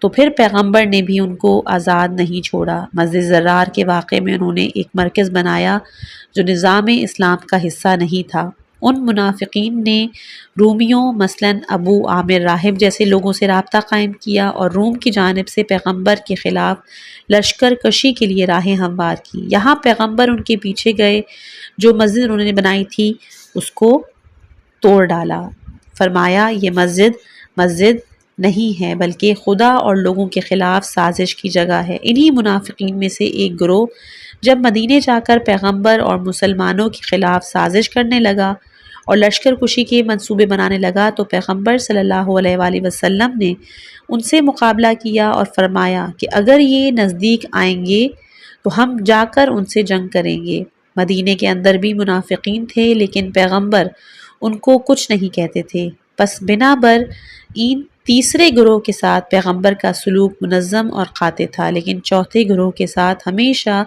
تو پھر پیغمبر نے بھی ان کو آزاد نہیں چھوڑا۔ مسجد زرار کے واقعے میں انہوں نے ایک مرکز بنایا جو نظام اسلام کا حصہ نہیں تھا۔ ان منافقین نے رومیوں مثلاً ابو عامر راہب جیسے لوگوں سے رابطہ قائم کیا اور روم کی جانب سے پیغمبر کے خلاف لشکر کشی کے لیے راہیں ہموار کی۔ یہاں پیغمبر ان کے پیچھے گئے، جو مسجد انہوں نے بنائی تھی اس کو توڑ ڈالا۔ فرمایا یہ مسجد نہیں ہے بلکہ خدا اور لوگوں کے خلاف سازش کی جگہ ہے۔ انہی منافقین میں سے ایک گروہ جب مدینے جا کر پیغمبر اور مسلمانوں کے خلاف سازش کرنے لگا اور لشکر کشی کے منصوبے بنانے لگا تو پیغمبر صلی اللہ علیہ وآلہ وسلم نے ان سے مقابلہ کیا اور فرمایا کہ اگر یہ نزدیک آئیں گے تو ہم جا کر ان سے جنگ کریں گے۔ مدینے کے اندر بھی منافقین تھے، لیکن پیغمبر ان کو کچھ نہیں کہتے تھے۔ پس بنا بر این تیسرے گروہ کے ساتھ پیغمبر کا سلوک منظم اور قاطع تھا، لیکن چوتھے گروہ کے ساتھ ہمیشہ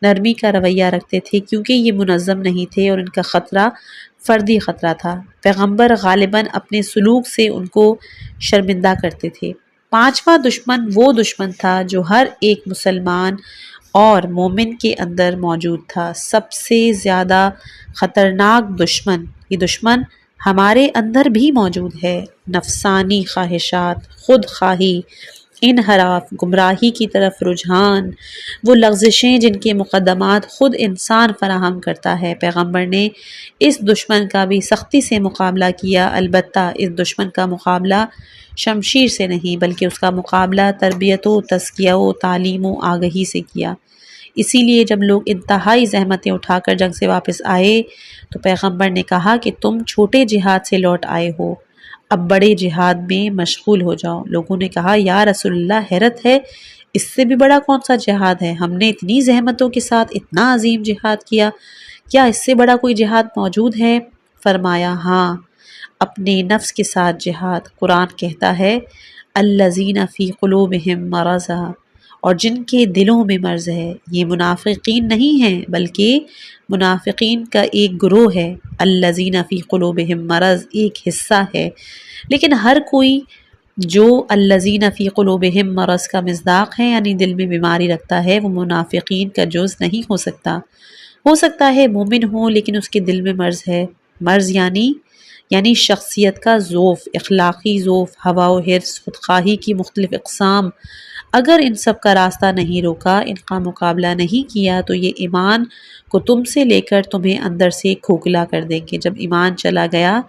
نرمی کا رویہ رکھتے تھے کیونکہ یہ منظم نہیں تھے اور ان کا خطرہ فردی خطرہ تھا۔ پیغمبر غالباً اپنے سلوک سے ان کو شرمندہ کرتے تھے۔ پانچواں دشمن وہ دشمن تھا جو ہر ایک مسلمان اور مومن کے اندر موجود تھا۔ سب سے زیادہ خطرناک دشمن، یہ دشمن ہمارے اندر بھی موجود ہے، نفسانی خواہشات، خود خواہی، انحراف، گمراہی کی طرف رجحان، وہ لغزشیں جن کے مقدمات خود انسان فراہم کرتا ہے۔ پیغمبر نے اس دشمن کا بھی سختی سے مقابلہ کیا، البتہ اس دشمن کا مقابلہ شمشیر سے نہیں بلکہ اس کا مقابلہ تربیت و تزکیہ و تعلیم و آگہی سے کیا۔ اسی لیے جب لوگ انتہائی زحمتیں اٹھا کر جنگ سے واپس آئے تو پیغمبر نے کہا کہ تم چھوٹے جہاد سے لوٹ آئے ہو، اب بڑے جہاد میں مشغول ہو جاؤ۔ لوگوں نے کہا یا رسول اللہ، حیرت ہے، اس سے بھی بڑا کون سا جہاد ہے؟ ہم نے اتنی زحمتوں کے ساتھ اتنا عظیم جہاد کیا، کیا اس سے بڑا کوئی جہاد موجود ہے؟ فرمایا ہاں، اپنے نفس کے ساتھ جہاد۔ قرآن کہتا ہے الذین فی قلوبہم مرض، اور جن کے دلوں میں مرض ہے۔ یہ منافقین نہیں ہیں بلکہ منافقین کا ایک گروہ ہے۔ الذین فی قلوبہم مرض ایک حصہ ہے، لیکن ہر کوئی جو الذین فی قلوبہم مرض کا مصداق ہے یعنی دل میں بیماری رکھتا ہے، وہ منافقین کا جز نہیں ہو سکتا۔ ہو سکتا ہے مومن ہو لیکن اس کے دل میں مرض ہے۔ مرض یعنی شخصیت کا ضعف، اخلاقی ضعف، ہوا و حرص، خودخواہی کی مختلف اقسام۔ اگر ان سب کا راستہ نہیں روکا، ان کا مقابلہ نہیں کیا تو یہ ایمان کو تم سے لے کر تمہیں اندر سے کھوکھلا کر دیں گے۔ جب ایمان چلا گیا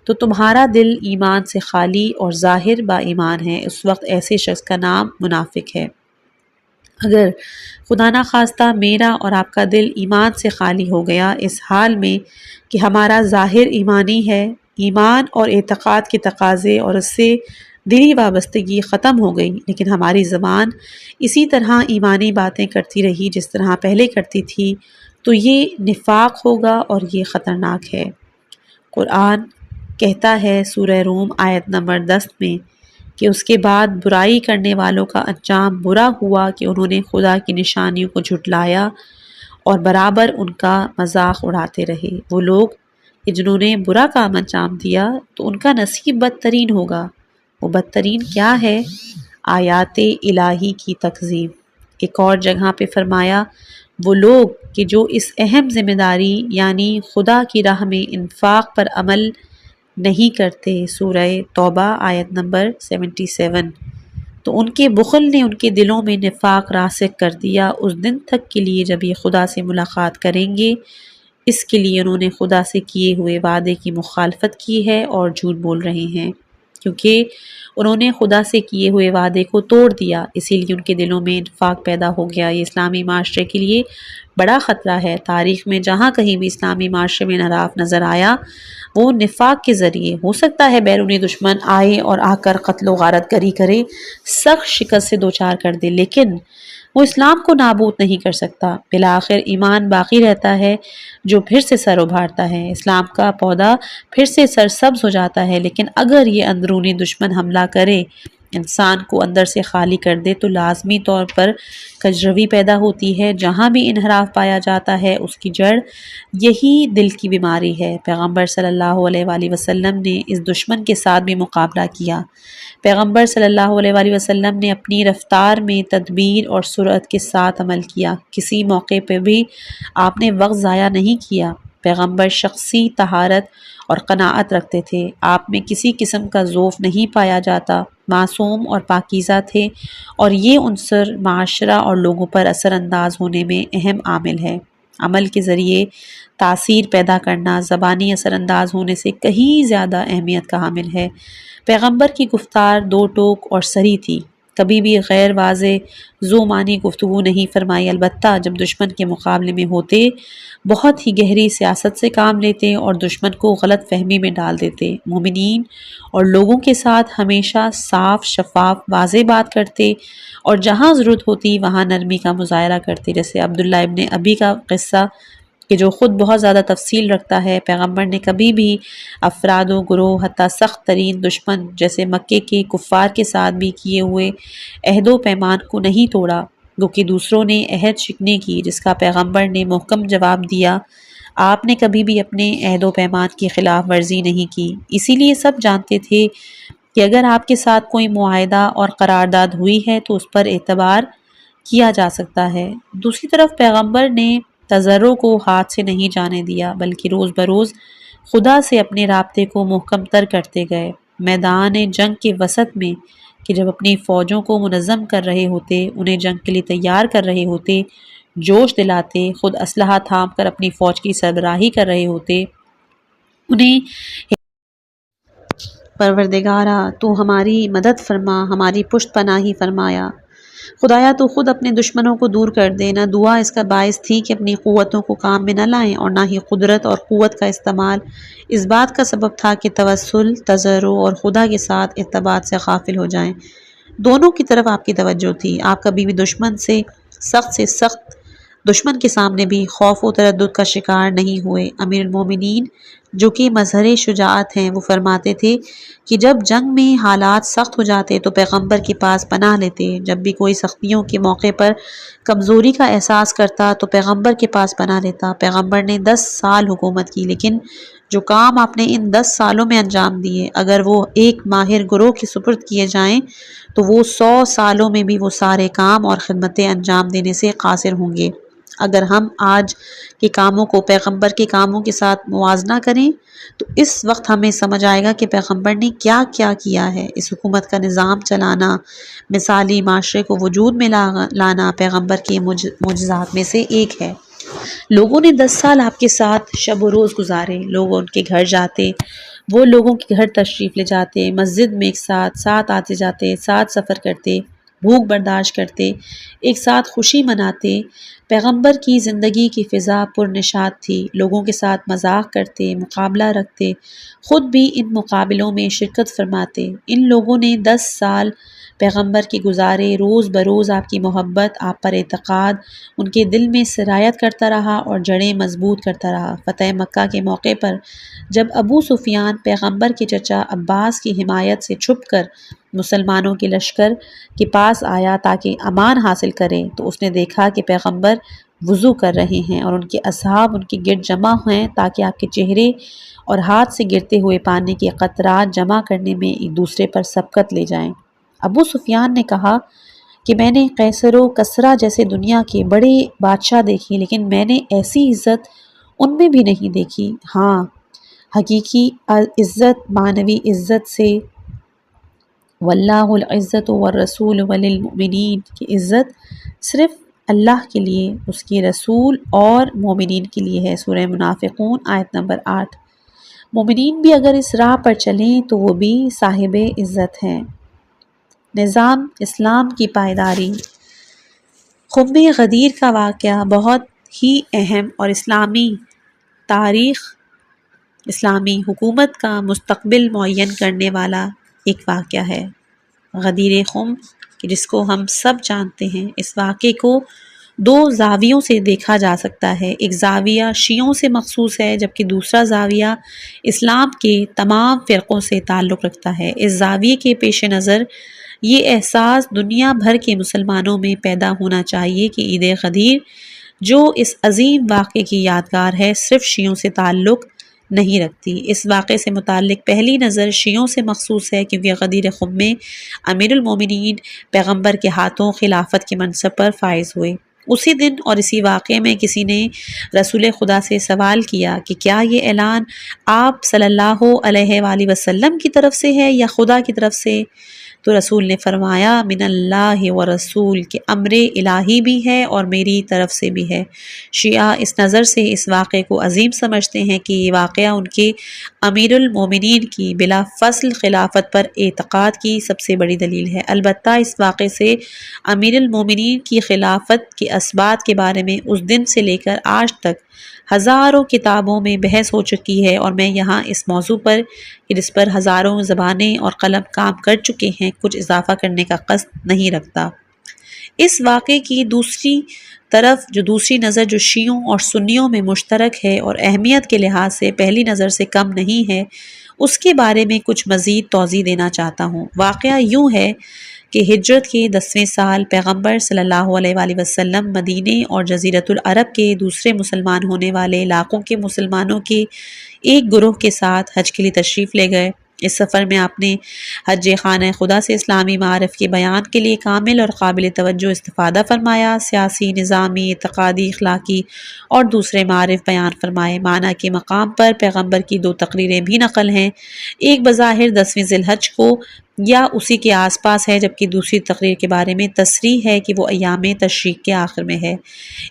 تو تمہارا دل ایمان سے خالی اور ظاہر با ایمان ہے، اس وقت ایسے شخص کا نام منافق ہے۔ اگر خدا نخواستہ میرا اور آپ کا دل ایمان سے خالی ہو گیا، اس حال میں کہ ہمارا ظاہر ایمانی ہے، ایمان اور اعتقاد کے تقاضے اور اس سے دلی وابستگی ختم ہو گئی، لیکن ہماری زبان اسی طرح ایمانی باتیں کرتی رہی جس طرح پہلے کرتی تھی، تو یہ نفاق ہوگا اور یہ خطرناک ہے۔ قرآن کہتا ہے سورہ روم آیت نمبر 10 میں کہ اس کے بعد برائی کرنے والوں کا انجام برا ہوا کہ انہوں نے خدا کی نشانیوں کو جھٹلایا اور برابر ان کا مذاق اڑاتے رہے۔ وہ لوگ جنہوں نے برا کام انجام دیا تو ان کا نصیب بدترین ہوگا۔ وہ بدترین کیا ہے؟ آیات الہی کی تکذیب۔ ایک اور جگہ پہ فرمایا وہ لوگ کہ جو اس اہم ذمہ داری یعنی خدا کی راہ میں انفاق پر عمل نہیں کرتے۔ سورہ توبہ آیت نمبر 77۔ تو ان کے بخل نے ان کے دلوں میں نفاق راسخ کر دیا اس دن تک کے لیے جب یہ خدا سے ملاقات کریں گے۔ اس کے لیے انہوں نے خدا سے کیے ہوئے وعدے کی مخالفت کی ہے اور جھوٹ بول رہے ہیں، کیونکہ انہوں نے خدا سے کیے ہوئے وعدے کو توڑ دیا، اسی لیے ان کے دلوں میں نفاق پیدا ہو گیا۔ یہ اسلامی معاشرے کے لیے بڑا خطرہ ہے۔ تاریخ میں جہاں کہیں بھی اسلامی معاشرے میں انحراف نظر آیا وہ نفاق کے ذریعے۔ ہو سکتا ہے بیرونی دشمن آئے اور آ کر قتل و غارت گری کرے، سخت شکست سے دوچار کر دے، لیکن وہ اسلام کو نابود نہیں کر سکتا۔ بالآخر ایمان باقی رہتا ہے جو پھر سے سر ابھارتا ہے، اسلام کا پودا پھر سے سرسبز ہو جاتا ہے، لیکن اگر یہ اندرونی دشمن حملہ کرے، انسان کو اندر سے خالی کر دے تو لازمی طور پر کجروی پیدا ہوتی ہے۔ جہاں بھی انحراف پایا جاتا ہے اس کی جڑ یہی دل کی بیماری ہے۔ پیغمبر صلی اللہ علیہ وآلہ وسلم نے اس دشمن کے ساتھ بھی مقابلہ کیا۔ پیغمبر صلی اللہ علیہ وآلہ وسلم نے اپنی رفتار میں تدبیر اور سرعت کے ساتھ عمل کیا، کسی موقع پہ بھی آپ نے وقت ضائع نہیں کیا۔ پیغمبر شخصی طہارت اور قناعت رکھتے تھے، آپ میں کسی قسم کا ذوف نہیں پایا جاتا، معصوم اور پاکیزہ تھے، اور یہ عنصر معاشرہ اور لوگوں پر اثر انداز ہونے میں اہم عامل ہے۔ عمل کے ذریعے تاثیر پیدا کرنا زبانی اثر انداز ہونے سے کہیں زیادہ اہمیت کا حامل ہے۔ پیغمبر کی گفتار دو ٹوک اور سری تھی، کبھی بھی غیر واضح ذو معنی گفتگو نہیں فرمائی، البتہ جب دشمن کے مقابلے میں ہوتے بہت ہی گہری سیاست سے کام لیتے اور دشمن کو غلط فہمی میں ڈال دیتے۔ مومنین اور لوگوں کے ساتھ ہمیشہ صاف شفاف واضح بات کرتے اور جہاں ضرورت ہوتی وہاں نرمی کا مظاہرہ کرتے، جیسے عبداللہ ابن ابی کا قصہ کہ جو خود بہت زیادہ تفصیل رکھتا ہے۔ پیغمبر نے کبھی بھی افراد و گروہ حتیٰ سخت ترین دشمن جیسے مکے کے کفار کے ساتھ بھی کیے ہوئے عہد و پیمان کو نہیں توڑا، گو کہ دوسروں نے عہد شکنی کی جس کا پیغمبر نے محکم جواب دیا۔ آپ نے کبھی بھی اپنے عہد و پیمان کی خلاف ورزی نہیں کی، اسی لیے سب جانتے تھے کہ اگر آپ کے ساتھ کوئی معاہدہ اور قرارداد ہوئی ہے تو اس پر اعتبار کیا جا سکتا ہے۔ دوسری طرف پیغمبر نے تضرع کو ہاتھ سے نہیں جانے دیا، بلکہ روز بروز خدا سے اپنے رابطے کو محکم تر کرتے گئے۔ میدان جنگ کے وسط میں کہ جب اپنی فوجوں کو منظم کر رہے ہوتے، انہیں جنگ کے لیے تیار کر رہے ہوتے، جوش دلاتے، خود اسلحہ تھام کر اپنی فوج کی سربراہی کر رہے ہوتے، انہیں پروردگارا تو ہماری مدد فرما، ہماری پشت پناہی فرمایا، خدایا تو خود اپنے دشمنوں کو دور کر دے۔ نہ دعا اس کا باعث تھی کہ اپنی قوتوں کو کام میں نہ لائیں، اور نہ ہی قدرت اور قوت کا استعمال اس بات کا سبب تھا کہ توسل، تضرع اور خدا کے ساتھ ارتباط سے غافل ہو جائیں۔ دونوں کی طرف آپ کی توجہ تھی، آپ کبھی بھی دشمن سے سخت دشمن کے سامنے بھی خوف و تردد کا شکار نہیں ہوئے۔ امیر المومنین جو کہ مظہر شجاعت ہیں، وہ فرماتے تھے کہ جب جنگ میں حالات سخت ہو جاتے تو پیغمبر کے پاس پناہ لیتے، جب بھی کوئی سختیوں کے موقع پر کمزوری کا احساس کرتا تو پیغمبر کے پاس پناہ لیتا۔ پیغمبر نے 10 سال حکومت کی، لیکن جو کام آپ نے ان 10 سالوں میں انجام دیے اگر وہ ایک ماہر گروہ کے سپرد کیے جائیں تو وہ 100 سالوں میں بھی وہ سارے کام اور خدمتیں انجام دینے سے قاصر ہوں گے۔ اگر ہم آج کے کاموں کو پیغمبر کے کاموں کے ساتھ موازنہ کریں تو اس وقت ہمیں سمجھ آئے گا کہ پیغمبر نے کیا کیا کیا ہے۔ اس حکومت کا نظام چلانا، مثالی معاشرے کو وجود میں لانا پیغمبر کے معجزات میں سے ایک ہے۔ لوگوں نے 10 سال آپ کے ساتھ شب و روز گزارے، لوگ ان کے گھر جاتے، وہ لوگوں کے گھر تشریف لے جاتے، مسجد میں ایک ساتھ آتے جاتے، ساتھ سفر کرتے، بھوک برداشت کرتے، ایک ساتھ خوشی مناتے۔ پیغمبر کی زندگی کی فضا پر نشاط تھی، لوگوں کے ساتھ مذاق کرتے، مقابلہ رکھتے، خود بھی ان مقابلوں میں شرکت فرماتے۔ ان لوگوں نے 10 سال پیغمبر کی گزارے، روز بروز آپ کی محبت، آپ پر اعتقاد ان کے دل میں سرایت کرتا رہا اور جڑیں مضبوط کرتا رہا۔ فتح مکہ کے موقع پر جب ابو سفیان پیغمبر کے چچا عباس کی حمایت سے چھپ کر مسلمانوں کے لشکر کے پاس آیا تاکہ امان حاصل کرے تو اس نے دیکھا کہ پیغمبر وضو کر رہے ہیں اور ان کے اصحاب ان کے گرد جمع ہیں تاکہ آپ کے چہرے اور ہاتھ سے گرتے ہوئے پانی کے قطرات جمع کرنے میں ایک دوسرے پر سبقت لے جائیں۔ ابو سفیان نے کہا کہ میں نے قیصر و کسریٰ جیسے دنیا کے بڑے بادشاہ دیکھے، لیکن میں نے ایسی عزت ان میں بھی نہیں دیکھی۔ ہاں، حقیقی عزت معنوی عزت سے، واللہ العزت والرسول وللمؤمنین کی عزت صرف اللہ کے لیے، اس کے رسول اور مومنین کے لیے ہے۔ سورہ منافقون آیت نمبر 8۔ مومنین بھی اگر اس راہ پر چلیں تو وہ بھی صاحب عزت ہیں۔ نظام اسلام کی پائیداری۔ خم غدیر کا واقعہ بہت ہی اہم اور اسلامی تاریخ، اسلامی حکومت کا مستقبل معین کرنے والا ایک واقعہ ہے۔ غدیر خم جس کو ہم سب جانتے ہیں، اس واقعے کو دو زاویوں سے دیکھا جا سکتا ہے۔ ایک زاویہ شیعوں سے مخصوص ہے، جبکہ دوسرا زاویہ اسلام کے تمام فرقوں سے تعلق رکھتا ہے۔ اس زاویے کے پیش نظر یہ احساس دنیا بھر کے مسلمانوں میں پیدا ہونا چاہیے کہ عید غدیر جو اس عظیم واقعے کی یادگار ہے، صرف شیعوں سے تعلق نہیں رکھتی۔ اس واقعے سے متعلق پہلی نظر شیعوں سے مخصوص ہے، کیونکہ غدیر خم میں امیر المومنین پیغمبر کے ہاتھوں خلافت کے منصب پر فائز ہوئے۔ اسی دن اور اسی واقعے میں کسی نے رسول خدا سے سوال کیا کہ کیا یہ اعلان آپ صلی اللہ علیہ وآلہ وسلم کی طرف سے ہے یا خدا کی طرف سے؟ تو رسول نے فرمایا من اللہ و رسول، کہ امر الہی بھی ہے اور میری طرف سے بھی ہے۔ شیعہ اس نظر سے اس واقعے کو عظیم سمجھتے ہیں کہ یہ واقعہ ان کے امیر المومنین کی بلا فصل خلافت پر اعتقاد کی سب سے بڑی دلیل ہے۔ البتہ اس واقعے سے امیر المومنین کی خلافت کے اسبات کے بارے میں اس دن سے لے کر آج تک ہزاروں کتابوں میں بحث ہو چکی ہے، اور میں یہاں اس موضوع پر کہ جس پر ہزاروں زبانیں اور قلم کام کر چکے ہیں کچھ اضافہ کرنے کا قصد نہیں رکھتا۔ اس واقعے کی دوسری طرف دوسری نظر جو شیعوں اور سنیوں میں مشترک ہے اور اہمیت کے لحاظ سے پہلی نظر سے کم نہیں ہے، اس کے بارے میں کچھ مزید توضیح دینا چاہتا ہوں۔ واقعہ یوں ہے کہ ہجرت کے 10ویں سال پیغمبر صلی اللہ علیہ وآلہ وسلم مدینے اور جزیرۃ العرب کے دوسرے مسلمان ہونے والے علاقوں کے مسلمانوں کے ایک گروہ کے ساتھ حج کے لیے تشریف لے گئے۔ اس سفر میں آپ نے حج خانہ خدا سے اسلامی معارف کے بیان کے لیے کامل اور قابل توجہ استفادہ فرمایا، سیاسی، نظامی، اعتقادی، اخلاقی اور دوسرے معارف بیان فرمائے۔ معنی کے مقام پر پیغمبر کی 2 تقریریں بھی نقل ہیں، ایک بظاہر 10ویں ذی الحج کو یا اسی کے آس پاس ہے، جبکہ دوسری تقریر کے بارے میں تصریح ہے کہ وہ ایام تشریق کے آخر میں ہے۔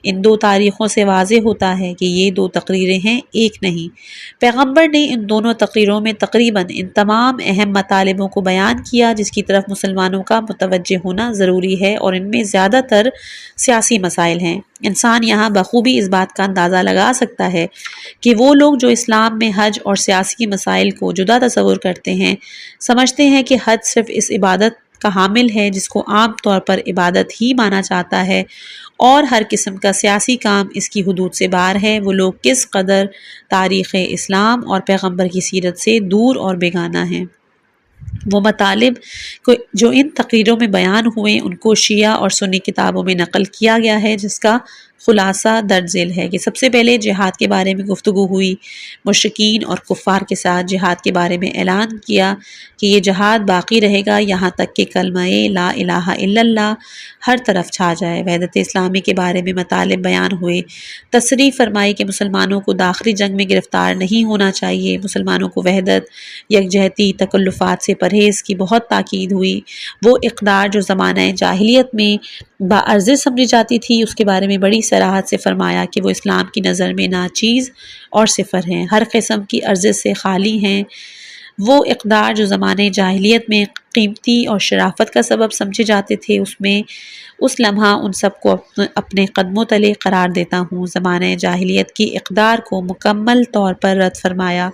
ان 2 تاریخوں سے واضح ہوتا ہے کہ یہ 2 تقریریں ہیں، ایک نہیں۔ پیغمبر نے ان دونوں تقریروں میں تقریباً ان تمام اہم مطالبوں کو بیان کیا جس کی طرف مسلمانوں کا متوجہ ہونا ضروری ہے، اور ان میں زیادہ تر سیاسی مسائل ہیں۔ انسان یہاں بخوبی اس بات کا اندازہ لگا سکتا ہے کہ وہ لوگ جو اسلام میں حج اور سیاسی مسائل کو جدا تصور کرتے ہیں، سمجھتے ہیں کہ حج صرف اس عبادت کا حامل ہے جس کو عام طور پر عبادت ہی مانا جاتا ہے، اور ہر قسم کا سیاسی کام اس کی حدود سے باہر ہے۔ وہ لوگ کس قدر تاریخ اسلام اور پیغمبر کی سیرت سے دور اور بیگانہ ہیں۔ وہ مطالب جو ان تقریروں میں بیان ہوئے ان کو شیعہ اور سنی کتابوں میں نقل کیا گیا ہے، جس کا خلاصہ درج ذیل ہے کہ سب سے پہلے جہاد کے بارے میں گفتگو ہوئی۔ مشرکین اور کفار کے ساتھ جہاد کے بارے میں اعلان کیا کہ یہ جہاد باقی رہے گا یہاں تک کہ کلمہ لا الہ الا اللہ ہر طرف چھا جائے۔ وحدت اسلامی کے بارے میں مطالب بیان ہوئے۔ تصریح فرمائی کہ مسلمانوں کو داخلی جنگ میں گرفتار نہیں ہونا چاہیے۔ مسلمانوں کو وحدت، یکجہتی، تکلفات سے پرہیز کی بہت تاکید ہوئی۔ وہ اقدار جو زمانہ جاہلیت میں باارزش سمجھی جاتی تھی، اس کے بارے میں بڑی صراحت سے فرمایا کہ وہ اسلام کی نظر میں ناچیز اور صفر ہیں، ہر قسم کی ارزش سے خالی ہیں۔ وہ اقدار جو زمانے جاہلیت میں قیمتی اور شرافت کا سبب سمجھے جاتے تھے، اس لمحہ ان سب کو اپنے قدموں تلے قرار دیتا ہوں۔ زمانہ جاہلیت کی اقدار کو مکمل طور پر رد فرمایا۔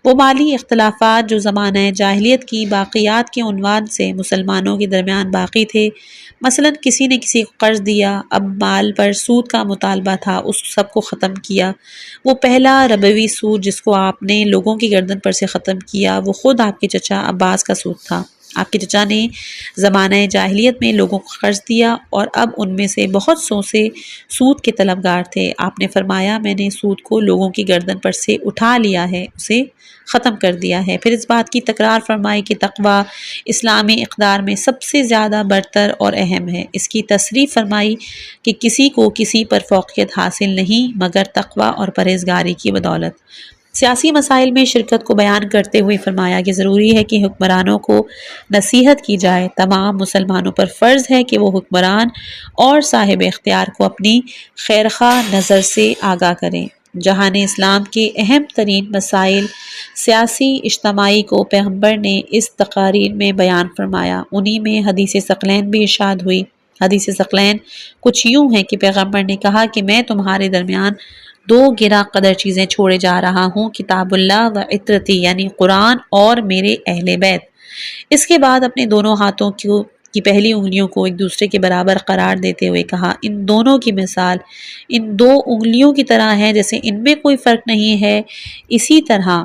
وہ مالی اختلافات جو زمانہ جاہلیت کی باقیات کے عنوان سے مسلمانوں کے درمیان باقی تھے، مثلا کسی نے کسی کو قرض دیا، اب مال پر سود کا مطالبہ تھا، اس سب کو ختم کیا۔ وہ پہلا ربوی سود جس کو آپ نے لوگوں کی گردن پر سے ختم کیا، وہ خود آپ کے چچا عباس کا سود تھا۔ آپ کے چچا نے زمانہ جاہلیت میں لوگوں کو قرض دیا اور اب ان میں سے بہت سو سے سود کے طلبگار تھے۔ آپ نے فرمایا میں نے سود کو لوگوں کی گردن پر سے اٹھا لیا ہے، اسے ختم کر دیا ہے۔ پھر اس بات کی تکرار فرمائی کہ تقویٰ اسلامی اقدار میں سب سے زیادہ برتر اور اہم ہے۔ اس کی تصریح فرمائی کہ کسی کو کسی پر فوقیت حاصل نہیں مگر تقویٰ اور پرہیزگاری کی بدولت۔ سیاسی مسائل میں شرکت کو بیان کرتے ہوئے فرمایا کہ ضروری ہے کہ حکمرانوں کو نصیحت کی جائے، تمام مسلمانوں پر فرض ہے کہ وہ حکمران اور صاحب اختیار کو اپنی خیرخواہ نظر سے آگاہ کریں۔ جہان اسلام کے اہم ترین مسائل سیاسی اجتماعی کو پیغمبر نے اس تقاریر میں بیان فرمایا، انہی میں حدیث ثقلین بھی ارشاد ہوئی۔ حدیث ثقلین کچھ یوں ہے کہ پیغمبر نے کہا کہ میں تمہارے درمیان دو گراں قدر چیزیں چھوڑے جا رہا ہوں، کتاب اللہ و عطرتی یعنی قرآن اور میرے اہل بیت۔ اس کے بعد اپنے دونوں ہاتھوں کی پہلی انگلیوں کو ایک دوسرے کے برابر قرار دیتے ہوئے کہا، ان دونوں کی مثال ان دو انگلیوں کی طرح ہے، جیسے ان میں کوئی فرق نہیں ہے، اسی طرح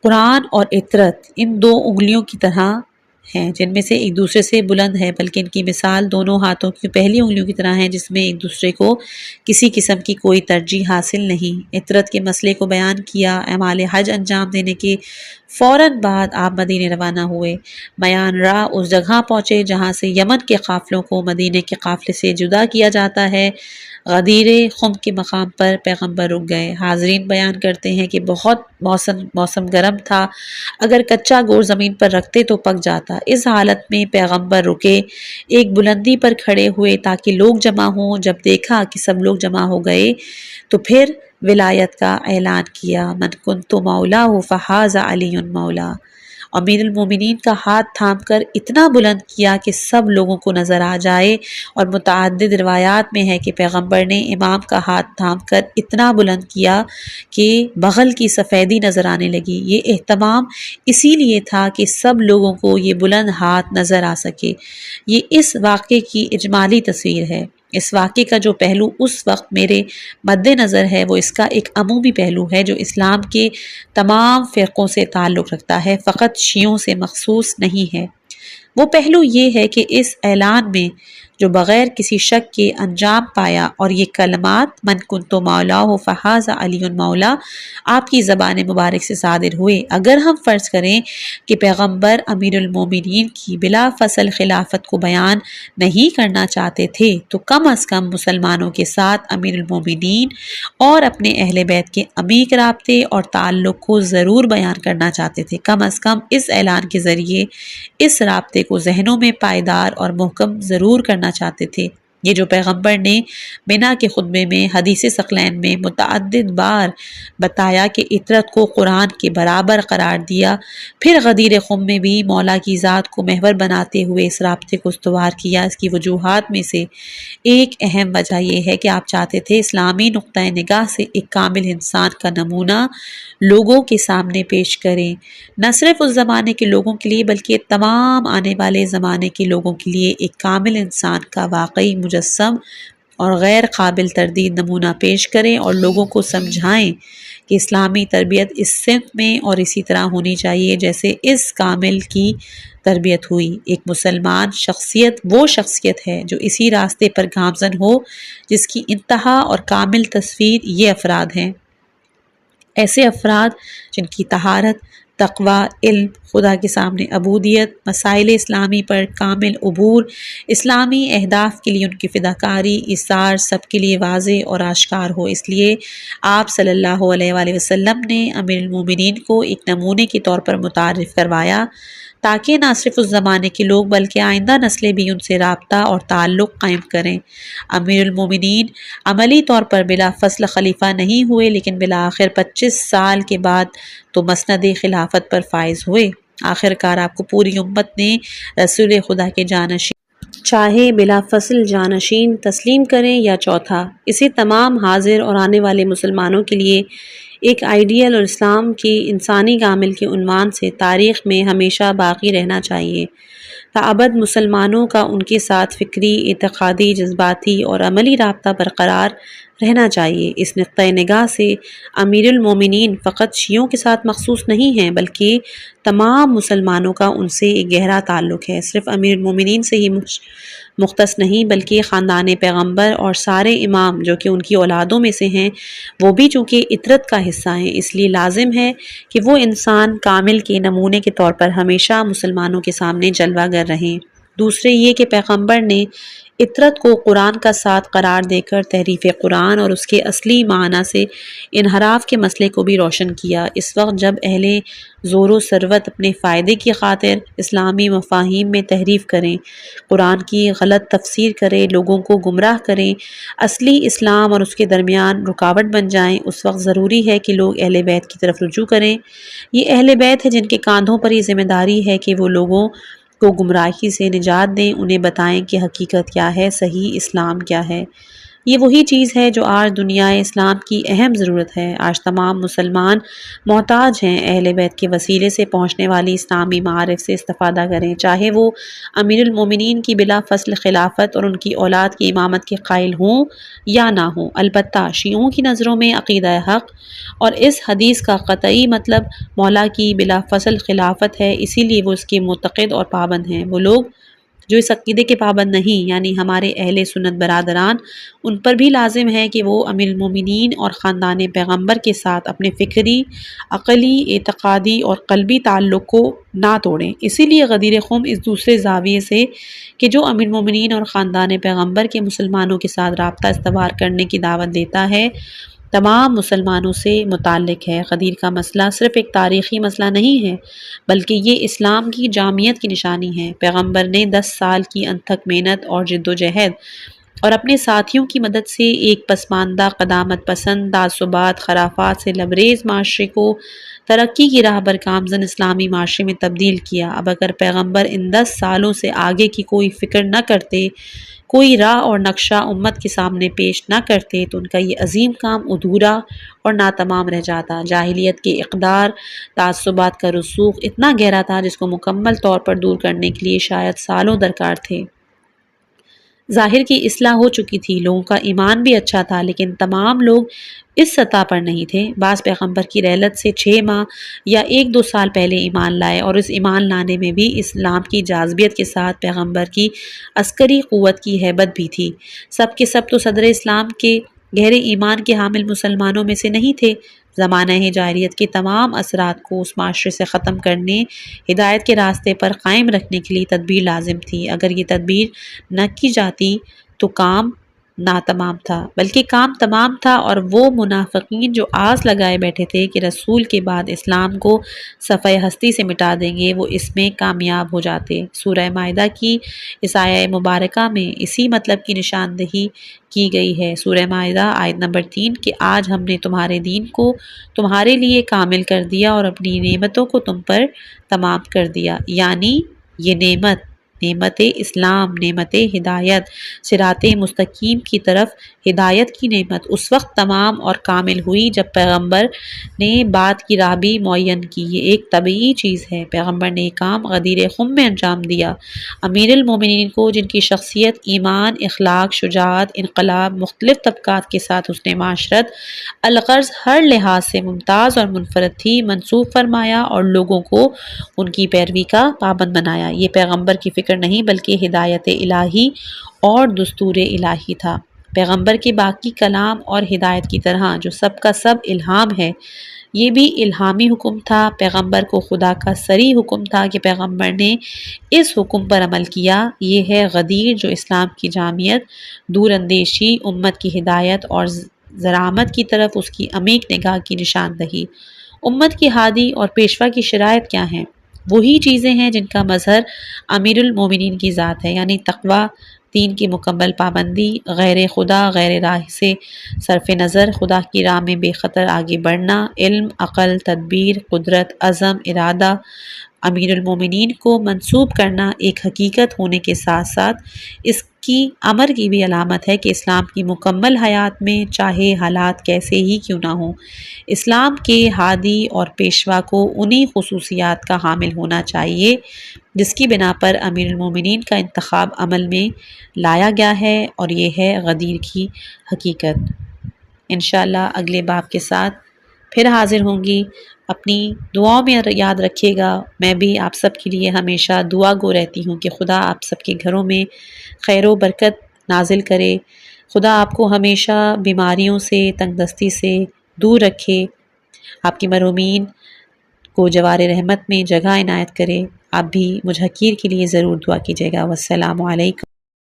قرآن اور عطرت ان دو انگلیوں کی طرح ہیں جن میں سے ایک دوسرے سے بلند ہے، بلکہ ان کی مثال دونوں ہاتھوں کی پہلی انگلیوں کی طرح ہے جس میں ایک دوسرے کو کسی قسم کی کوئی ترجیح حاصل نہیں۔ عطرت کے مسئلے کو بیان کیا۔ اعمال حج انجام دینے کے فوراً بعد آپ مدینے روانہ ہوئے۔ میان راہ اس جگہ پہنچے جہاں سے یمن کے قافلوں کو مدینے کے قافلے سے جدا کیا جاتا ہے۔ غدیر خم کے مقام پر پیغمبر رک گئے۔ حاضرین بیان کرتے ہیں کہ بہت موسم گرم تھا، اگر کچا گور زمین پر رکھتے تو پک جاتا۔ اس حالت میں پیغمبر رکے، ایک بلندی پر کھڑے ہوئے تاکہ لوگ جمع ہوں۔ جب دیکھا کہ سب لوگ جمع ہو گئے تو پھر ولایت کا اعلان کیا، من کنت مولاہ فہذا علی مولا۔ امیر المومنین کا ہاتھ تھام کر اتنا بلند کیا کہ سب لوگوں کو نظر آ جائے، اور متعدد روایات میں ہے کہ پیغمبر نے امام کا ہاتھ تھام کر اتنا بلند کیا کہ بغل کی سفیدی نظر آنے لگی۔ یہ اہتمام اسی لیے تھا کہ سب لوگوں کو یہ بلند ہاتھ نظر آ سکے۔ یہ اس واقعے کی اجمالی تصویر ہے۔ اس واقعے کا جو پہلو اس وقت میرے مد نظر ہے وہ اس کا ایک عمومی پہلو ہے جو اسلام کے تمام فرقوں سے تعلق رکھتا ہے، فقط شیعوں سے مخصوص نہیں ہے۔ وہ پہلو یہ ہے کہ اس اعلان میں جو بغیر کسی شک کے انجام پایا، اور یہ کلمات من کنت مولاہ فہذا علی مولا آپ کی زبان مبارک سے صادر ہوئے۔ اگر ہم فرض کریں کہ پیغمبر امیر المومنین کی بلا فصل خلافت کو بیان نہیں کرنا چاہتے تھے تو کم از کم مسلمانوں کے ساتھ امیر المومنین اور اپنے اہل بیت کے عمیق رابطے اور تعلق کو ضرور بیان کرنا چاہتے تھے۔ کم از کم اس اعلان کے ذریعے اس رابطے کو ذہنوں میں پائیدار اور محکم ضرور کرنا چاہتے تھے۔ یہ جو پیغمبر نے منا کے خطبے میں حدیث ثقلین میں متعدد بار بتایا کہ عطرت کو قرآن کے برابر قرار دیا، پھر غدیر خم میں بھی مولا کی ذات کو محور بناتے ہوئے اس رابطے کو استوار کیا، اس کی وجوہات میں سے ایک اہم وجہ یہ ہے کہ آپ چاہتے تھے اسلامی نقطۂ نگاہ سے ایک کامل انسان کا نمونہ لوگوں کے سامنے پیش کریں، نہ صرف اس زمانے کے لوگوں کے لیے بلکہ تمام آنے والے زمانے کے لوگوں کے لیے ایک کامل انسان کا واقعی مجسم اور غیر قابل تردید نمونہ پیش کریں، اور لوگوں کو سمجھائیں کہ اسلامی تربیت اس سمت میں اور اسی طرح ہونی چاہیے جیسے اس کامل کی تربیت ہوئی۔ ایک مسلمان شخصیت وہ شخصیت ہے جو اسی راستے پر گامزن ہو جس کی انتہا اور کامل تصویر یہ افراد ہیں۔ ایسے افراد جن کی طہارت، تقوی، علم، خدا کے سامنے عبودیت، مسائل اسلامی پر کامل عبور، اسلامی اہداف کے لیے ان کی فداکاری، ایثار سب کے لیے واضح اور آشکار ہو۔ اس لیے آپ صلی اللہ علیہ وآلہ وسلم نے امیر المومنین کو ایک نمونے کے طور پر متعارف کروایا تاکہ نہ صرف اس زمانے کے لوگ بلکہ آئندہ نسلیں بھی ان سے رابطہ اور تعلق قائم کریں۔ امیر المومنین عملی طور پر بلا فصل خلیفہ نہیں ہوئے، لیکن بالآخر 25 سال کے بعد تو مسند خلافت پر فائز ہوئے۔ آخر کار آپ کو پوری امت نے رسول خدا کے جانشین، چاہے بلا فصل جانشین تسلیم کریں یا چوتھا، اسے تمام حاضر اور آنے والے مسلمانوں کے لیے ایک آئیڈیل اور اسلام کی انسانی کامل کے عنوان سے تاریخ میں ہمیشہ باقی رہنا چاہیے۔ تاابد مسلمانوں کا ان کے ساتھ فکری، اعتقادی، جذباتی اور عملی رابطہ برقرار رہنا چاہیے۔ اس نقطۂ نگاہ سے امیر المومنین فقط شیعوں کے ساتھ مخصوص نہیں ہیں بلکہ تمام مسلمانوں کا ان سے ایک گہرا تعلق ہے۔ صرف امیر المومنین سے ہی مختص نہیں بلکہ خاندان پیغمبر اور سارے امام جو کہ ان کی اولادوں میں سے ہیں وہ بھی چونکہ عطرت کا حصہ ہیں، اس لیے لازم ہے کہ وہ انسان کامل کے نمونے کے طور پر ہمیشہ مسلمانوں کے سامنے جلوہ گر رہیں۔ دوسرے یہ کہ پیغمبر نے اطرت کو قرآن کا ساتھ قرار دے کر تحریف قرآن اور اس کے اصلی معنی سے انحراف کے مسئلے کو بھی روشن کیا۔ اس وقت جب اہل زور و ثروت اپنے فائدے کی خاطر اسلامی مفاہیم میں تحریف کریں، قرآن کی غلط تفسیر کریں، لوگوں کو گمراہ کریں، اصلی اسلام اور اس کے درمیان رکاوٹ بن جائیں، اس وقت ضروری ہے کہ لوگ اہل بیت کی طرف رجوع کریں۔ یہ اہل بیت ہے جن کے کاندھوں پر یہ ذمہ داری ہے کہ وہ لوگوں کو گمراہی سے نجات دیں، انہیں بتائیں کہ حقیقت کیا ہے، صحیح اسلام کیا ہے۔ یہ وہی چیز ہے جو آج دنیا اسلام کی اہم ضرورت ہے۔ آج تمام مسلمان محتاج ہیں اہل بیت کے وسیلے سے پہنچنے والی اسلامی معارف سے استفادہ کریں، چاہے وہ امیر المومنین کی بلا فصل خلافت اور ان کی اولاد کی امامت کے قائل ہوں یا نہ ہوں۔ البتہ شیعوں کی نظروں میں عقیدہ حق اور اس حدیث کا قطعی مطلب مولا کی بلا فصل خلافت ہے، اسی لیے وہ اس کے معتقد اور پابند ہیں۔ وہ لوگ جو اس عقیدے کے پابند نہیں، یعنی ہمارے اہل سنت برادران، ان پر بھی لازم ہے کہ وہ امیر المومنین اور خاندان پیغمبر کے ساتھ اپنے فکری، عقلی، اعتقادی اور قلبی تعلق کو نہ توڑیں۔ اسی لیے غدیر خم اس دوسرے زاویے سے کہ جو امیر المومنین اور خاندان پیغمبر کے مسلمانوں کے ساتھ رابطہ استوار کرنے کی دعوت دیتا ہے، تمام مسلمانوں سے متعلق ہے۔ غدیر کا مسئلہ صرف ایک تاریخی مسئلہ نہیں ہے، بلکہ یہ اسلام کی جامعیت کی نشانی ہے۔ پیغمبر نے 10 سال کی انتھک محنت اور جد و جہد اور اپنے ساتھیوں کی مدد سے ایک پسماندہ، قدامت پسند، تعصبات، خرافات سے لبریز معاشرے کو ترقی کی راہ پر گامزن اسلامی معاشرے میں تبدیل کیا۔ اب اگر پیغمبر ان 10 سالوں سے آگے کی کوئی فکر نہ کرتے، کوئی راہ اور نقشہ امت کے سامنے پیش نہ کرتے، تو ان کا یہ عظیم کام ادھورا اور ناتمام رہ جاتا۔ جاہلیت کے اقدار، تعصبات کا رسوخ اتنا گہرا تھا جس کو مکمل طور پر دور کرنے کے لیے شاید سالوں درکار تھے۔ ظاہر کی اصلاح ہو چکی تھی، لوگوں کا ایمان بھی اچھا تھا، لیکن تمام لوگ اس سطح پر نہیں تھے۔ بعض پیغمبر کی رحلت سے 6 ماہ یا 1-2 سال پہلے ایمان لائے، اور اس ایمان لانے میں بھی اسلام کی جاذبیت کے ساتھ پیغمبر کی عسکری قوت کی ہیبت بھی تھی۔ سب کے سب تو صدر اسلام کے گہرے ایمان کے حامل مسلمانوں میں سے نہیں تھے۔ زمانہ جاہلیت کے تمام اثرات کو اس معاشرے سے ختم کرنے، ہدایت کے راستے پر قائم رکھنے کے لیے تدبیر لازم تھی۔ اگر یہ تدبیر نہ کی جاتی تو کام ناتمام تھا، بلکہ کام تمام تھا، اور وہ منافقین جو آس لگائے بیٹھے تھے کہ رسول کے بعد اسلام کو صفحہ ہستی سے مٹا دیں گے، وہ اس میں کامیاب ہو جاتے۔ سورہ مائدہ کی اس آیہ مبارکہ میں اسی مطلب کی نشاندہی کی گئی ہے۔ سورہ مائدہ آیت نمبر 3 کہ آج ہم نے تمہارے دین کو تمہارے لیے کامل کر دیا اور اپنی نعمتوں کو تم پر تمام کر دیا، یعنی یہ نعمت اسلام، نعمت ہدایت، صراط مستقیم کی طرف ہدایت کی نعمت اس وقت تمام اور کامل ہوئی جب پیغمبر نے بات کی راہ بھی معین کی۔ یہ ایک طبیعی چیز ہے۔ پیغمبر نے ایک کام غدیر خم میں انجام دیا۔ امیر المومنین کو، جن کی شخصیت، ایمان، اخلاق، شجاعت، انقلاب، مختلف طبقات کے ساتھ حسن معاشرت، الغرض ہر لحاظ سے ممتاز اور منفرد تھی، منصوب فرمایا اور لوگوں کو ان کی پیروی کا پابند بنایا۔ یہ پیغمبر کی فکر نہیں بلکہ ہدایت الہی اور دستور الہی تھا۔ پیغمبر کے باقی کلام اور ہدایت کی طرح جو سب کا سب الہام ہے، یہ بھی الہامی حکم تھا۔ پیغمبر کو خدا کا صریح حکم تھا کہ پیغمبر نے اس حکم پر عمل کیا۔ یہ ہے غدیر جو اسلام کی جامعیت، دور اندیشی، امت کی ہدایت اور زرامت کی طرف اس کی عمیق نگاہ کی نشاندہی۔ امت کی ہادی اور پیشوا کی شرائط کیا ہیں؟ وہی چیزیں ہیں جن کا مظہر امیر المومنین کی ذات ہے، یعنی تقویٰ، دین کی مکمل پابندی، غیر خدا، غیر راہ سے صرف نظر، خدا کی راہ میں بے خطر آگے بڑھنا، علم، عقل، تدبیر، قدرت، عزم، ارادہ۔ امیر المومنین کو منسوب کرنا ایک حقیقت ہونے کے ساتھ ساتھ اس کی امر کی بھی علامت ہے کہ اسلام کی مکمل حیات میں چاہے حالات کیسے ہی کیوں نہ ہوں، اسلام کے ہادی اور پیشوا کو انہی خصوصیات کا حامل ہونا چاہیے جس کی بنا پر امیر المومنین کا انتخاب عمل میں لایا گیا ہے، اور یہ ہے غدیر کی حقیقت۔ انشاءاللہ اگلے باب کے ساتھ پھر حاضر ہوں گی۔ اپنی دعاؤں میں یاد رکھیے گا، میں بھی آپ سب کے لیے ہمیشہ دعا گو رہتی ہوں کہ خدا آپ سب کے گھروں میں خیر و برکت نازل کرے، خدا آپ کو ہمیشہ بیماریوں سے، تنگ دستی سے دور رکھے، آپ کی مرحومین کو جوار رحمت میں جگہ عنایت کرے، آپ بھی مجھ حقیر کے لیے ضرور دعا کیجیے گا۔ والسلام علیکم۔